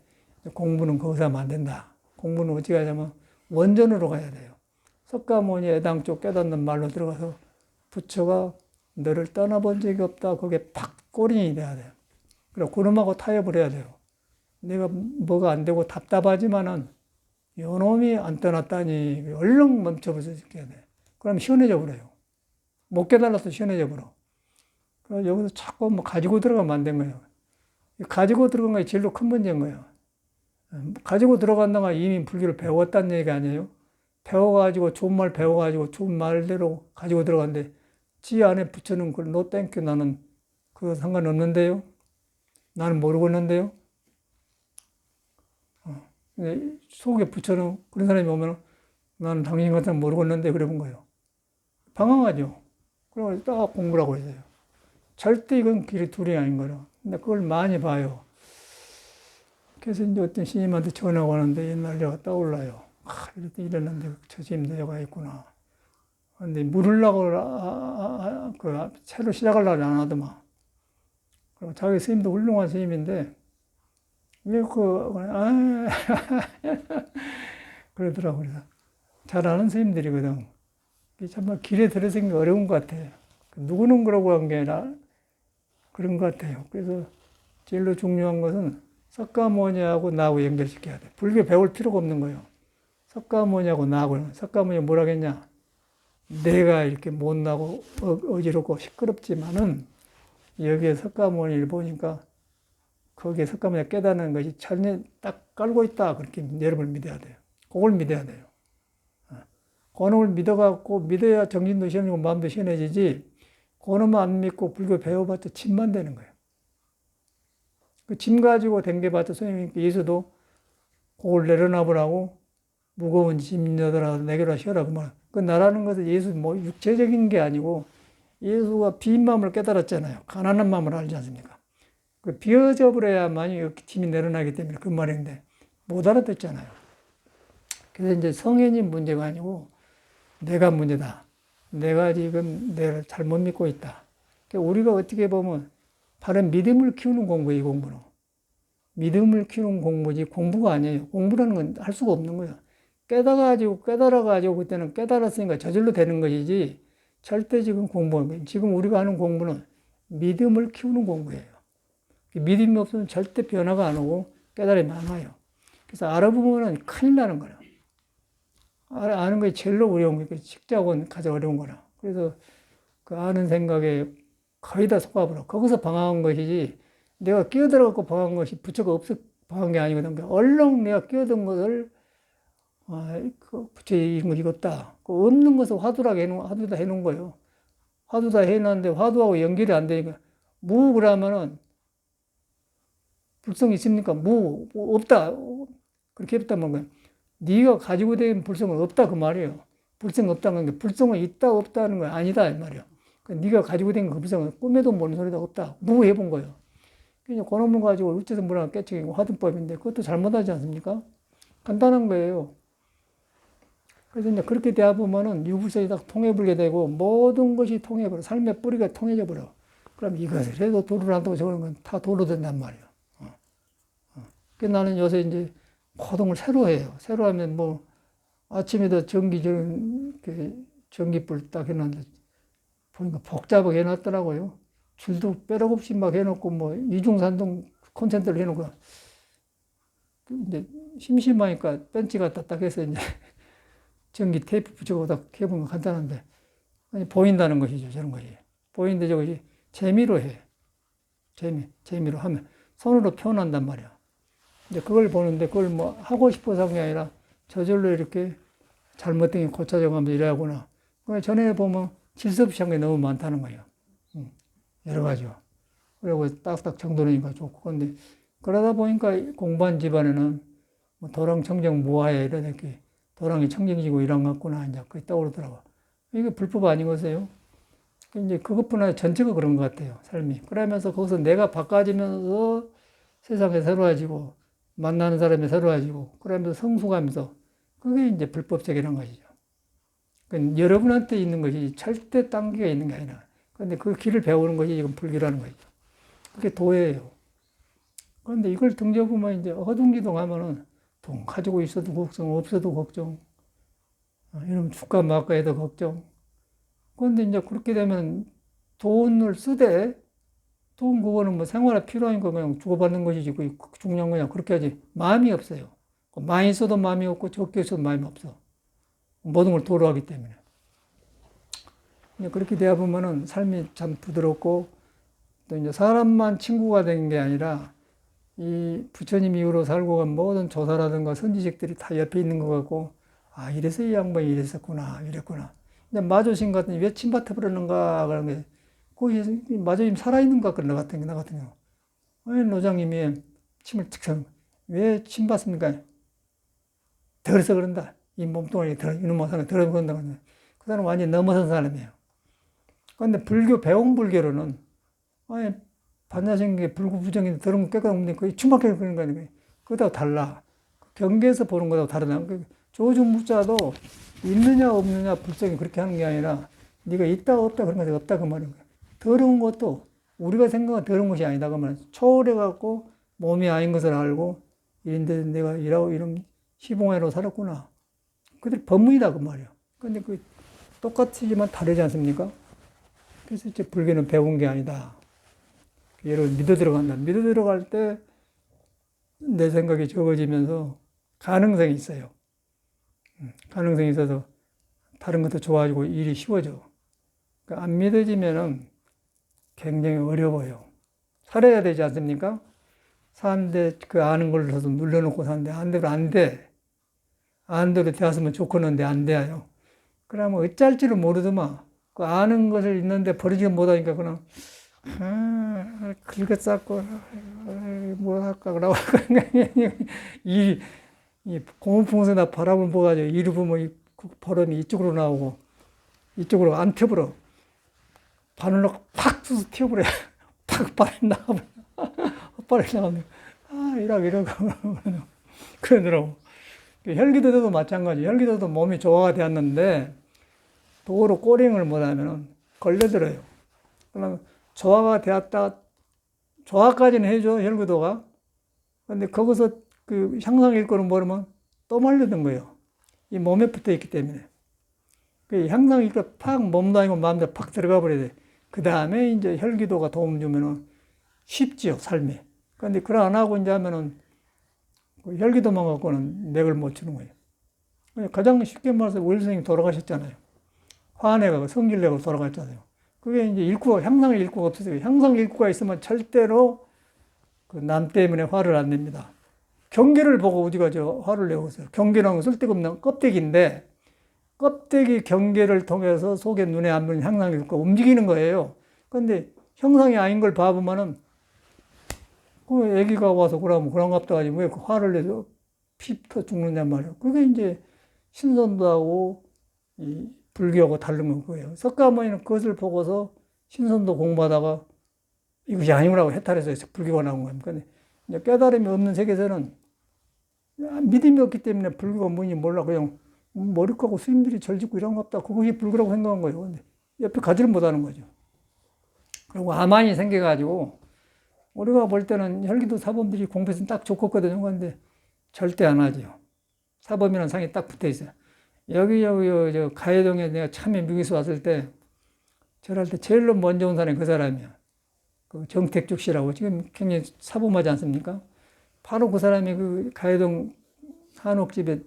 공부는 거기서 하면 안 된다. 공부는 어떻게 하냐면 원전으로 가야 돼요. 석가모니 애당초 깨닫는 말로 들어가서 부처가 너를 떠나본 적이 없다. 거기에 팍 꼬린이 돼야 돼요. 그리고 그놈하고 타협을 해야 돼요. 내가 뭐가 안 되고 답답하지만은 요놈이 안 떠났다니 얼른 멈춰버려야 돼. 그럼 시원해져 버려요. 못 깨달아서 시원해져 버려. 그래서 여기서 자꾸 뭐 가지고 들어가면 안 된 거예요. 가지고 들어간 게 제일 큰 문제인 거예요. 가지고 들어간다가 이미 불교를 배웠다는 얘기가 아니에요. 배워가지고 좋은 말 배워가지고 좋은 말대로 가지고 들어갔는데 지 안에 붙여놓은 걸 노 땡큐 나는 그거 상관없는데요. 나는 모르겠는데요. 속에 붙여놓은 그런 사람이 오면 나는 당신 같은 건 모르겠는데 그래 본 거예요. 방황하죠. 그러고 딱 공부라고 했어요. 절대 이건 길이 둘이 아닌 거라. 근데 그걸 많이 봐요. 그래서 이제 어떤 스님한테 전화가 오는데 옛날 내가 떠올라요. 이랬는데 저 스님도 여가 있구나. 근데 물으려고 그 새로 시작하려고 안 하더만. 그리고 자기 스님도 훌륭한 스님인데 왜 그러더라고. 그래서 잘 아는 스님들이거든. 정말 길에 들어서는 게 어려운 것 같아요. 누구는 그러고 한 게 아니라 그런 것 같아요. 그래서 제일로 중요한 것은 석가모니하고 나하고 연결시켜야 돼. 불교 배울 필요가 없는 거예요. 석가모니하고 나하고. 석가모니 뭐라 했냐? 내가 이렇게 못나고 어지럽고 시끄럽지만은 여기에 석가모니를 보니까 거기에 석가모니가 깨닫는 것이 천년 딱 깔고 있다. 그렇게 여러분을 믿어야 돼요. 그걸 믿어야 돼요. 그놈을 믿어갖고 믿어야 정신도 시원해지고 마음도 시원해지지 그놈을 안 믿고 불교 배워봤자 짐만 되는 거예요. 그 짐 가지고 댕겨봤자 소용이니까 예수도 그걸 내려놔보라고 무거운 짐녀들아 내게로 쉬어라 그 말. 그 나라는 것은 예수 뭐 육체적인 게 아니고 예수가 빈 마음을 깨달았잖아요. 가난한 마음을 알지 않습니까? 그 비어져 버려야만이 짐이 내려나기 때문에 그 말인데 못 알아듣잖아요. 그래서 이제 성현이 문제가 아니고 내가 문제다. 내가 지금 내가 잘못 믿고 있다. 그러니까 우리가 어떻게 보면 바로 믿음을 키우는 공부예요, 이 공부는. 믿음을 키우는 공부지 공부가 아니에요. 공부라는 건 할 수가 없는 거예요. 깨달아가지고 그때는 깨달았으니까 저절로 되는 것이지 절대 지금 공부하는 거예요. 지금 우리가 하는 공부는 믿음을 키우는 공부예요. 믿음이 없으면 절대 변화가 안 오고 깨달음이 안 와요. 그래서 알아보면 큰일 나는 거예요. 아는 것이 제일 어려운 거니까 식작은 가장 어려운 거라. 그래서 그 아는 생각에 거의 다 속아버려. 거기서 방황한 것이지 내가 끼어들어갖고 방황한 것이 부처가 없어 방황한 게 아니거든. 얼른 내가 끼어든 것을 그 부처 이런 거 이겁다. 그 없는 것을 화두다 해놓은 거예요. 화두다 해놨는데 화두하고 연결이 안 되니까 무 그러면은 불성이 있습니까? 없다. 그렇게 했다는 거예요. 네가 가지고 다니는 불성은 없다 그 말이에요. 불성 없다는 게 불성은 있다 없다는 거 아니다 이 말이에요. 그러니까 네가 가지고 다니는 그 불성은 꿈에도 모르는 소리다 없다. 해본 거예요. 그냥 그놈을 가지고 어째서 뭐라 깨치기고 화두법인데 그것도 잘못하지 않습니까? 간단한 거예요. 그래서 이제 그렇게 되어 보면은 유불선이 딱 통해버리게 되고 모든 것이 통해버려. 삶의 뿌리가 통해져 버려. 그럼 이것을 해도 도를 한다고 저러는 건 다 도로 된단 말이에요. 그래서 나는 요새 이제 고동을 새로 해요. 새로 하면 뭐 아침에도 전기불 딱 해놨는데 보니까 복잡하게 해놨더라고요. 줄도 빼락 없이 막 해놓고 뭐 이중산동 콘센트를 해놓고 이제 심심하니까 벤치 갖다 딱 해서 이제 전기 테이프 붙여고 딱 해보면 간단한데 아니, 보인다는 것이죠. 저런 것이. 보이는데 저것이 재미로 해. 재미로 하면 손으로 표현한단 말이야. 이제 그걸 보는데 그걸 뭐 하고 싶어서 한 게 아니라 저절로 이렇게 잘못된 게 고쳐져가면서 이래야구나. 전에 보면 질서 없이 한 게 너무 많다는 거예요. 여러 가지요. 그리고 딱딱 정도니까 좋고. 근데 그러다 보니까 공부한 집안에는 뭐 도랑 청정 무아해 이렇게 도랑이 청정지고 이런 것 같구나. 이제 그게 떠오르더라고. 이게 불법 아니겠어요? 이제 그것뿐 아니라 전체가 그런 것 같아요. 삶이. 그러면서 거기서 내가 바꿔지면서 세상이 새로워지고 만나는 사람이 새로워지고 그러면서 성숙하면서 그게 이제 불법적이라는 것이죠. 그러니까 여러분한테 있는 것이 절대 딴 게 있는 게 아니라 그런데 그 길을 배우는 것이 지금 불교라는 것이죠. 그게 도예요. 그런데 이걸 등져보면 이제 허둥지둥하면은 돈 가지고 있어도 걱정, 없어도 걱정, 이러면 죽까 말까 해도 걱정. 그런데 이제 그렇게 되면 돈을 쓰되 돈 그거는 뭐 생활에 필요하니까 그냥 주고받는 것이지 그 중요한 거냐 그렇게 하지 마음이 없어요. 많이 써도 마음이 없고 적게 써도 마음이 없어. 모든 걸 도로 하기 때문에. 그렇게 되어 보면은 삶이 참 부드럽고 또 이제 사람만 친구가 된 게 아니라 이 부처님 이후로 살고 간 모든 조사라든가 선지식들이 다 옆에 있는 것 같고 아, 이래서 이 양반이 이랬었구나, 이랬구나. 근데 마조심 같은 왜 침뱉어 버렸는가 그런 게, 거기 마조심 살아있는 것 같거든, 나 같은 경우. 왜 노장님이 침을 툭, 왜 침받습니까? 더러서 그런다. 이 몸뚱아리 이놈의 사람 더러서 그런다. 그 사람 완전히 넘어선 사람이에요. 그런데 배운 불교로는, 아니, 반야생계 불구부정인데 더러운 거 깨끗한데 거의 충만하게 그런 거 아니에요. 그거하고 달라. 경계에서 보는 거하고 다르다. 조중무자도 있느냐 없느냐 불성이 그렇게 하는 게 아니라 네가 있다 없다 그런 것이 없다 그 말인 거야. 더러운 것도 우리가 생각한 더러운 것이 아니다 그 말이야. 초월해갖고 몸이 아닌 것을 알고 이런데 내가 이런 시봉회로 살았구나. 그들 법문이다 그 말이야. 근데 그 똑같지만 다르지 않습니까? 그래서 이제 불교는 배운 게 아니다. 얘를 믿어 들어간다. 믿어 들어갈 때 내 생각이 적어지면서 가능성이 있어요. 가능성이 있어서 다른 것도 좋아지고 일이 쉬워져. 그러니까 안 믿어지면은 굉장히 어려워요. 살아야 되지 않습니까? 사는데 그 아는 걸로 눌러놓고 사는데 안 대로 안 돼. 아는 대로 되었으면 좋겠는데 안 돼요. 그러면 어쩔지를 모르더만 그 아는 것을 있는데 버리지 못하니까 그냥 긁어 쌓고 뭐 할까 그러고 이 고문풍선에다 바람을 부어가지고 이를 보면 바람이 이쪽으로 나오고 이쪽으로 안 펴버려. 바늘로 팍 쑤서 튀어버려. 팍 바람이 나가버려. 바람이 나가면 이러고 그러더라고. 혈기도도 마찬가지. 혈기도도 몸이 조화가 되었는데 도로 꼬링을 못하면 걸려들어요. 그러면 조화가 되었다. 조화까지는 해줘 혈기도가. 근데 거기서 그 향상일 거를 모르면 또 말려든 거예요. 이 몸에 붙어 있기 때문에. 그 향상일 거팍 몸도 아니고 마음대로 팍 들어가 버려야 돼. 그 다음에 이제 혈기도가 도움 주면은 쉽지요, 삶이. 그런데 그걸 안 하고 이제 하면은 그 혈기도만 갖고는 맥을 못 추는 거예요. 가장 쉽게 말해서 우리 선생님이 돌아가셨잖아요. 화내가 성질내고 돌아갔잖아요. 그게 이제 향상의 일구가 없어서요. 향상의 일구가 있으면 절대로 그 남 때문에 화를 안 냅니다. 경계를 보고 어디가 화를 내고 있어요. 경계는 쓸데없는 껍데기인데, 껍데기 경계를 통해서 속에 눈에 안 보이는 향상이 있고 움직이는 거예요. 그런데 형상이 아닌 걸 봐보면은, 그 애기가 와서 그런갑다 가지고 왜 화를 내서 피터 죽느냐 말이에요. 그게 이제 신선도하고 이 불교하고 다른 거예요. 석가모니는 그것을 보고서 신선도 공부하다가 이것이 아니라고 해탈해서 불교가 나온 겁니다. 근데 이제 깨달음이 없는 세계에서는 믿음이 없기 때문에 불교가 뭔지 몰라. 그냥 머리 까고 스님들이 절 짓고 이런 거 없다. 그것이 불교라고 생각한 거예요. 근데 옆에 가지를 못하는 거죠. 그리고 아만이 생겨가지고 우리가 볼 때는 혈기도 사범들이 공부해서 딱 좋겠거든요. 그런데 절대 안 하죠. 사범이라는 상이 딱 붙어 있어요. 여기 저 가해동에 내가 참에 미국에서 왔을 때 절할 때 제일로 먼저 온 사람이 그 사람이야. 그 정택죽 씨라고 지금 굉장히 사범하지 않습니까? 바로 그 사람이 그 가해동 한옥집에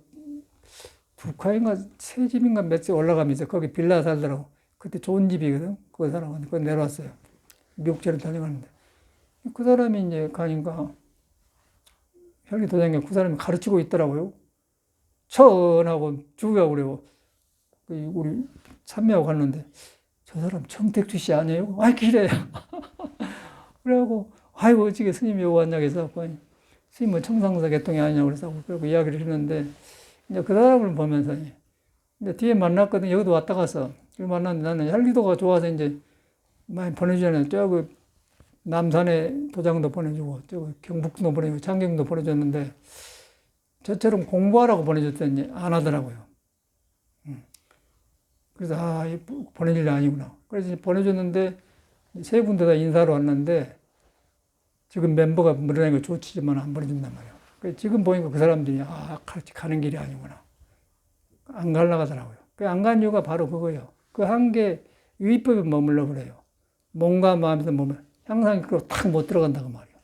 두 칸인가 세 집인가 몇 집 올라가면서 거기 빌라 살더라고. 그때 좋은 집이거든. 그 사람은 거기 내려왔어요. 미국제를 다녀가는데 그 사람이 이제 가니까 혈기 도장에 그 사람이 가르치고 있더라고요. 천하고 죽여고 그래요. 우리 참여하고 갔는데 저 사람 정택주 씨 아니에요? 아이 그래요. 그래갖고 아이고 어찌게 스님이 여기 왔냐고 해서 스님은 청상사 개통이 아니냐고 그래서 그러고 이야기를 했는데 이제 그 사람을 보면서 이제 뒤에 만났거든. 여기도 왔다 가서 만났는데 나는 혈기도가 좋아서 이제 많이 보내주잖아요. 저기 남산에 도장도 보내주고 저기 경북도 보내주고 창경도 보내줬는데 저처럼 공부하라고 보내줬더니 안 하더라고요. 그래서 보내줄 일 아니구나. 그래서 보내줬는데 세 군데 다 인사로 왔는데 지금 멤버가 물어나니까 좋지만 안 보내준단 말이에요. 그래서 지금 보니까 그 사람들이 같이 가는 길이 아니구나. 안 가려가더라고요. 그 안 간 이유가 바로 그거예요. 그 한계 위법에 머물러 그래요. 몸과 마음에서 항상 그걸 탁 못 들어간다고 말이에요.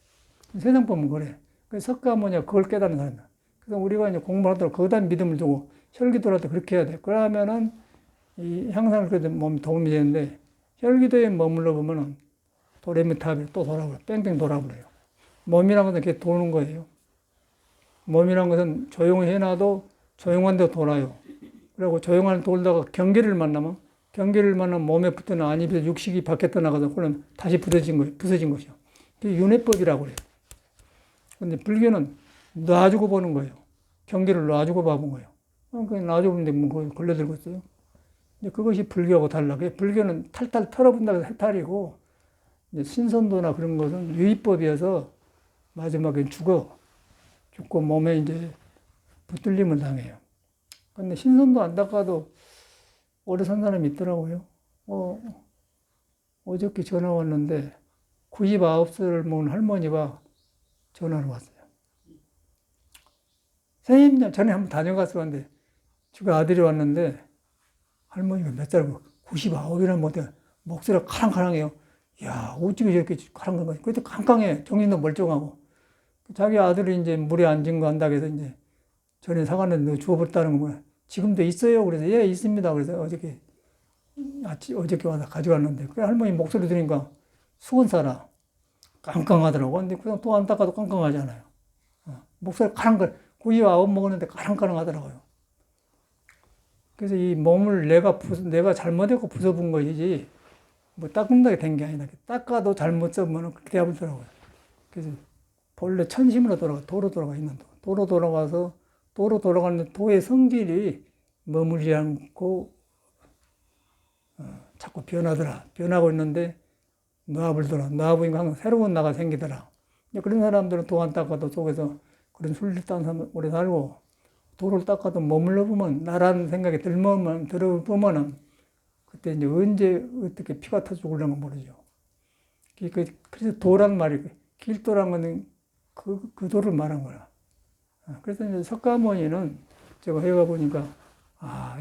세상 보면 그래. 그래서 석가모니가 그걸 깨닫는 사람이야. 그래서 우리가 이제 공부하도록 거기다 믿음을 두고 혈기도라도 그렇게 해야 돼. 그러면은 이 향상을 그래도 몸에 도움이 되는데 혈기도에 머물러 보면은 도레미탑이 또 돌아버려요. 뺑뺑 돌아버려요. 몸이란 것은 이렇게 도는 거예요. 몸이란 것은 조용히 해놔도 조용한 데로 돌아요. 그리고 조용한 돌다가 경계를 만나면 몸에 붙는 안입에서 육식이 밖에 떠나가서 그러면 다시 부서진 것이요. 그게 윤회법이라고 그래요. 근데 불교는 놔주고 보는 거예요. 경계를 놔주고 봐본 거예요. 그냥 놔주고 보는데 뭐 걸려들겠어요. 그것이 불교하고 달라. 불교는 탈탈 털어본다고 해서 해탈이고, 신선도나 그런 것은 유의법이어서 마지막에 죽고 몸에 이제 붙들림을 당해요. 근데 신선도 안 닦아도 오래 산 사람이 있더라고요. 어저께 전화 왔는데 99살 먹은 할머니가 전화를 왔어요. 선생님, 전에 한번 다녀갔었는데 지금 아들이 왔는데 할머니가 몇 살이고 99이나 못해 목소리가 카랑카랑해요. 이야, 어찌게 저렇게 카랑카랑해. 그래도 깡깡해. 정신도 멀쩡하고. 자기 아들이 이제 물에 앉은 거 한다고 해서 이제 전에 사과는 너 주워버렸다는 거야. 지금도 있어요. 그래서 예, 있습니다. 그래서 어저께 와서 가져갔는데 그 할머니 목소리 들으니까 수건사라 깡깡하더라고. 근데 그냥 또 안 닦아도 깡깡하잖아요. 목소리 카랑카랑 99 먹었는데 카랑카랑 하더라고요. 그래서 이 몸을 내가 잘못했고 부숴본 것이지 뭐 닦는다고 된 게 아니다. 닦아도 잘못 쓰면 그렇게 되어버리더라고요. 그래서 본래 천심으로 도로 돌아가 있는 도로 돌아가서 도로 돌아가는 도의 성질이 머물지 않고 자꾸 변하고 있는데 노아불더라. 항상 새로운 나가 생기더라. 그런 사람들은 도 안 닦아도 속에서 그런 술을 딴 사람 오래 살고 도를 닦아도 머물러 보면 나라는 생각이 들어보면은 그때 이제 언제 어떻게 피가 터져 올라는 건 모르죠. 그래서 도란 말이 길도란 거는 그 도를 말한 거야. 그래서 이제 석가모니는 제가 해가 보니까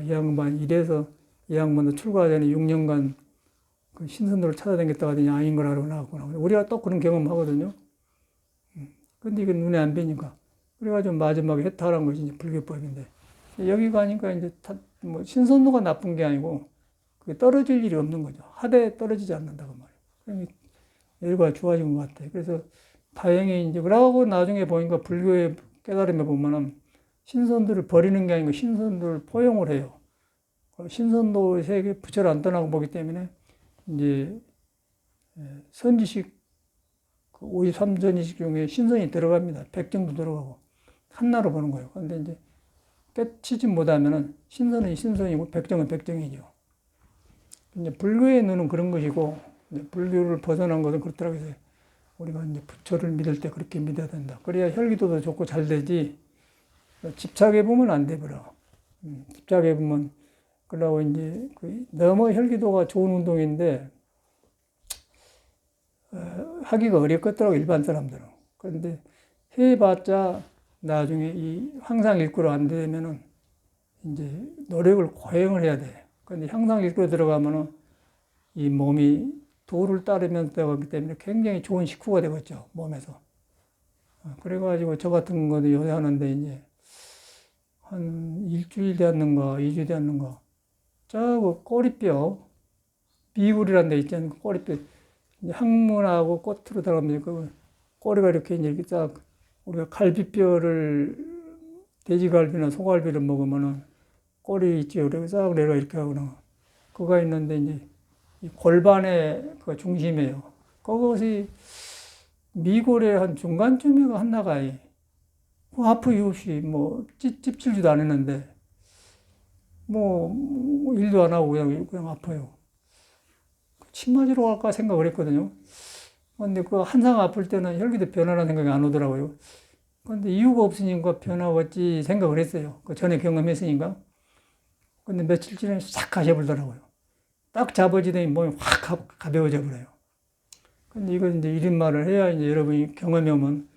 이 양반 이래서 이 양반도 출가 전에 6년간 그 신선도를 찾아다녔다가 하더니 아닌 걸 알고 나왔구나. 우리가 또 그런 경험 하거든요. 근데 이게 눈에 안 뵈니까. 그래가지고 마지막에 해탈한 것이 이제 불교법인데 여기 가니까 이제 뭐 신선도가 나쁜 게 아니고 그게 떨어질 일이 없는 거죠. 하되 떨어지지 않는다고 말이에요. 일과 좋아진 것 같아요. 그래서 다행히 이제 그러고 나중에 보니까 불교의 깨달음에 보면은 신선도를 버리는 게 아니고 신선도를 포용을 해요. 신선도 세계 부처를 안 떠나고 보기 때문에 이제 선지식 53선지식 중에 신선이 들어갑니다. 백정도 들어가고 한나로 보는 거예요. 그런데 이제 깨치지 못하면은 신선은 신선이고 백정은 백정이죠. 이제 불교의 눈은 그런 것이고 불교를 벗어난 것은 그렇더라고요. 우리가 이제 부처를 믿을 때 그렇게 믿어야 된다. 그래야 혈기도도 좋고 잘 되지. 집착해 보면 안 되더라. 집착해 보면 그러고 이제 너무 혈기도가 좋은 운동인데 하기가 어렵겠더라고 일반 사람들은. 그런데 해봤자 나중에 이 항상 일구로 안 되면은 이제 노력을 고행을 해야 돼. 그런데 항상 일구로 들어가면은 이 몸이 도를 따르면서 되기 때문에 굉장히 좋은 식후가 되겠죠 몸에서. 그래가지고 저 같은 것도 요새 하는데 이제 한 일주일 되었는가 2주 되었는가 저거 꼬리뼈 비굴이라는 데 있잖아요. 꼬리뼈 항문하고 꽃으로 들어가면 그 꼬리가 이렇게 이제 딱 우리가 갈비뼈를 돼지갈비나 소갈비를 먹으면은 꼬리 있죠. 그래서 싹 내려 이렇게 하거나 그거가 있는데 이제 이 골반의 그 중심이에요. 그것이 미골의 한 중간쯤에 한나가에 아프 없이 뭐 찝질지도 않았는데 뭐 일도 안 하고 그냥 아파요. 침 맞으러 갈까 생각을 했거든요. 근데 그 한상 아플 때는 혈기도 변하라는 생각이 안 오더라고요. 근데 이유가 없으니까 변하겠지 생각을 했어요. 그 전에 경험했으니까. 근데 며칠 전에 싹 가셔버리더라고요. 딱 잡아지더니 몸이 확 가벼워져 버려요. 근데 이거 이제 이런 말을 해야 이제 여러분이 경험이 오면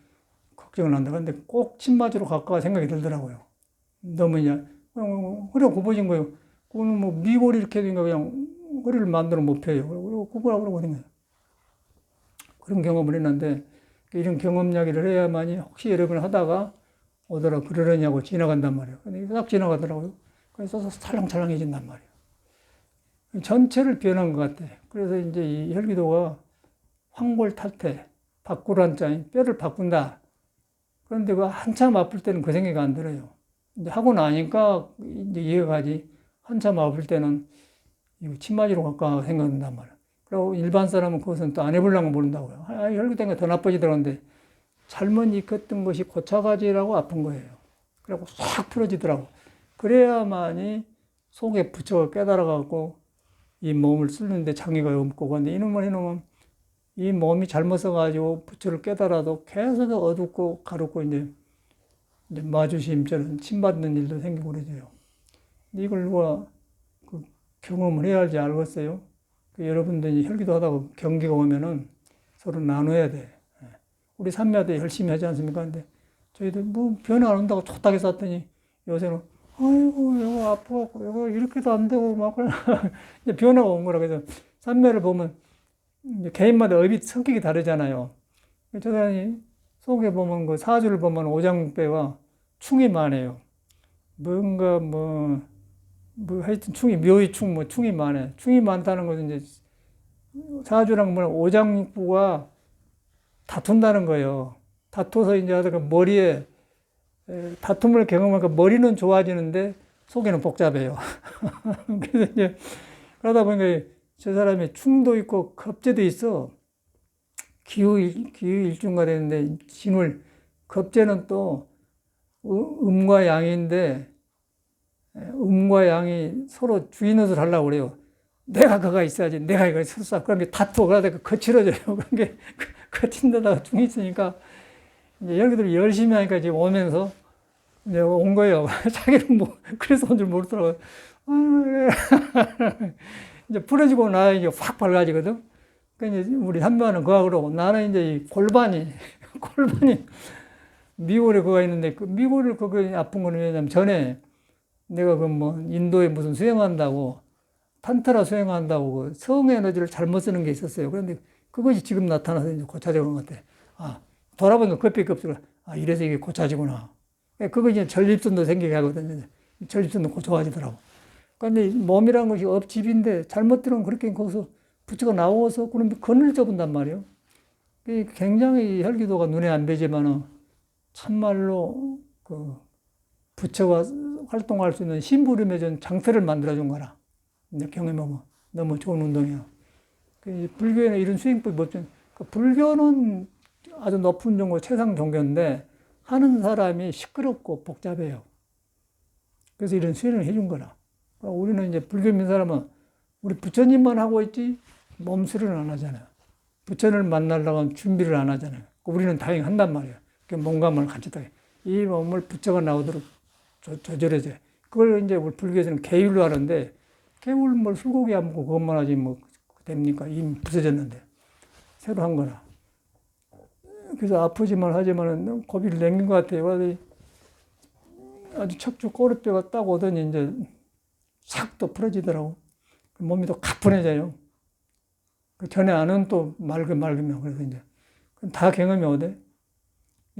걱정을 한다. 근데 꼭 침 맞으러 갈까 생각이 들더라고요. 너무 그냥 허리가 굽어진 거예요. 그거는 뭐 미골이 이렇게 되니까 그냥 허리를 마음대로 못 펴요. 그리고 굽으라고 그러는 거예요. 그런 경험을 했는데 이런 경험 이야기를 해야만이 혹시 여러분 하다가 오더라 그러려냐고 지나간단 말이에요. 근데 딱 지나가더라고요. 그래서 살랑살랑해진단 말이에요. 전체를 변한 것 같아. 그래서 이제 이 혈기도가 황골탈태, 바꾸란 자, 뼈를 바꾼다. 그런데 그 한참 아플 때는 그 생각이 안 들어요. 이제 하고 나니까 이제 이해가 가지. 한참 아플 때는 이거 침 맞으러 갈까 생각한단 말이야. 그리고 일반 사람은 그것은 또 안 해보려고 모른다고요. 혈기되니까 더 나빠지더라는데 잘못 익혔던 것이 고차가지라고 아픈 거예요. 그래갖고 싹 풀어지더라고. 그래야만이 속에 부처가 깨달아갖고 이 몸을 쓰는데 장애가 없고, 근데 이놈은 이 몸이 잘못 써가지고 부처를 깨달아도 계속 어둡고 가렵고 이제 마주심처럼 침받는 일도 생기고 그러죠. 이걸 누가 그 경험을 해야 할지 알겠어요. 여러분들이 혈기도 하다가 경기가 오면은 서로 나눠야 돼. 우리 삼매도 열심히 하지 않습니까? 근데 저희들 뭐 변화 안 온다고 촉하게 쌌더니 요새는 아이고 이거 아파갖고 이거 이렇게도 안 되고 막 이제 변화가 온 거라. 그래서 삼매를 보면 이제 개인마다 업이 성격이 다르잖아요. 저 사람이 속에 보면 그 사주를 보면 오장육배와 충이 많아요. 뭔가 뭐 하여튼 충이 묘의 충이 많아요. 충이 많다는 것은 이제 사주랑 뭐 오장육부가 다툰다는 거예요. 다퉈서 이제 하다가 머리에 다툼을 경험하니까 머리는 좋아지는데 속에는 복잡해요. 그래서 이제 그러다 보니까 저 사람이 충도 있고 겁재도 있어. 기후일중가 되는데 진월 겁재는 또 음과 양인데 음과 양이 서로 주인옷을 하려고 그래요. 내가 그가 있어야지, 내가 이거 있었어. 그러면 다투고 그러다가 거칠어져요. 그런 게 거친 데다가 중이 있으니까 이제 여기들 열심히 하니까 지금 오면서 이제 온 거예요. 자기는 뭐 그래서 온 줄 모르더라고요. 이제 풀어지고 나야 이제 확 밝아지거든. 그러니까 이제 우리 한명은 그거 그러고 나는 이제 이 골반이 미골에 그거 있는데 그 미골을 그거 아픈 거는 왜냐면 전에 내가 그 뭐 인도에 무슨 수행한다고 탄트라 수행한다고 그 성에너지를 잘못 쓰는 게 있었어요. 그런데 그것이 지금 나타나서 이제 고쳐진 것 같아. 아, 돌아보니까 급히 급수가 이래서 이게 고쳐지구나. 그거 이제 전립선도 생기게 하거든요. 전립선도 좋아지더라고. 그런데 몸이라는 것이 업집인데 잘못 들으면 그렇게 거기서 부처가 나와서 그러면 건을 접은단 말이에요. 굉장히 혈기도가 눈에 안 뵈지만은 참말로 그 부처가 활동할 수 있는 심부름에 준 장터를 만들어준 거라. 경험해보면 너무 좋은 운동이에요. 불교에는 이런 수행법이 없죠. 불교는 아주 높은 정도 최상 종교인데 하는 사람이 시끄럽고 복잡해요. 그래서 이런 수행을 해준 거라. 우리는 이제 불교민 사람은 우리 부처님만 하고 있지 몸 수련을 안 하잖아요. 부처를 만나려고 하면 준비를 안 하잖아요. 우리는 다행히 한단 말이에요. 몸과 마음을 같이 이 몸을 부처가 나오도록 조절해줘요. 그걸 이제 우리 불교에서는 계율로 하는데 개울 뭘 술고기 안 먹고 그것만 하지 뭐 됩니까? 이미 부서졌는데 새로 한 거라. 그래서 아프지만 하지만은 고비를 넘긴 것 같아요. 아주 척추 꼬리뼈가 딱 오더니 이제 싹 또 풀어지더라고. 몸이 또 가뿐해져요. 그 전에 안은 또 맑으면 그래서 이제 다 경험이 오대.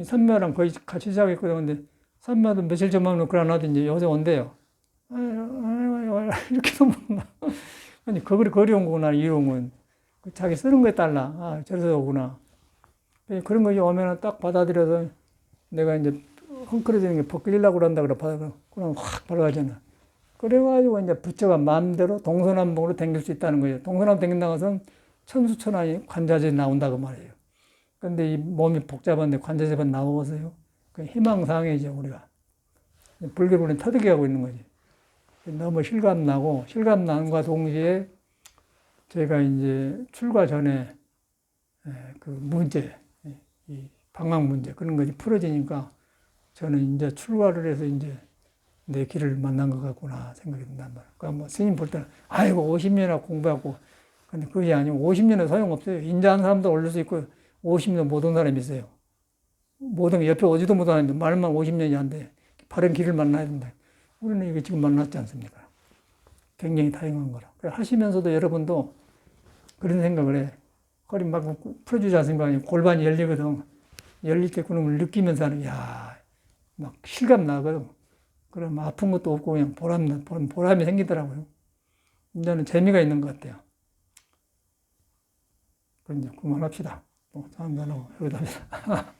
선묘랑 거의 같이 시작했거든. 근데 선묘도 며칠 전만 놓고 안 하더니 이제 요새 온대요. 이렇게 넘어온다. 아니, 거리 온 거구나, 이런 건. 자기 쓰는 거에 달라. 저래서 오구나. 그런 거 오면은 딱 받아들여서 내가 이제 헝클어지는 게 벗기려고 그런다 그래. 그럼 확 밝아지잖아. 그래가지고 이제 부처가 마음대로 동서남북으로 댕길 수 있다는 거예요. 동서남 댕긴다고 해서 천수천안이 관자재에 나온다고 말이에요. 근데 이 몸이 복잡한데 관자재만 나오고서요. 그 희망사항이죠, 우리가. 불교를 우리는 터득해 하고 있는 거지. 너무 실감나고, 실감난과 동시에 제가 이제 출가 전에 그 문제, 이 방황 문제, 그런 것이 풀어지니까 저는 이제 출가를 해서 이제 내 길을 만난 것 같구나 생각이 든단 말이에요. 그러니까 뭐 스님 볼 때는, 아이고, 50년이나 공부하고, 근데 그게 아니고 50년은 소용없어요. 인자한 사람도 올릴 수 있고, 50년 못 온 사람이 있어요. 못 온 게 옆에 오지도 못하는데 말만 50년이 안 돼. 바른 길을 만나야 된다. 우리는 이게 지금 만났지 않습니까? 굉장히 다행한 거라. 하시면서도 여러분도 그런 생각을 해. 허리 막 풀어주지 않습니까? 골반이 열리거든. 열릴 때 그놈을 느끼면서 하는, 막 실감 나거든. 그럼 아픈 것도 없고 그냥 보람이 생기더라고요. 이제는 재미가 있는 것 같아요. 그럼 이제 그만합시다. 다음 단어 여기다 합시다.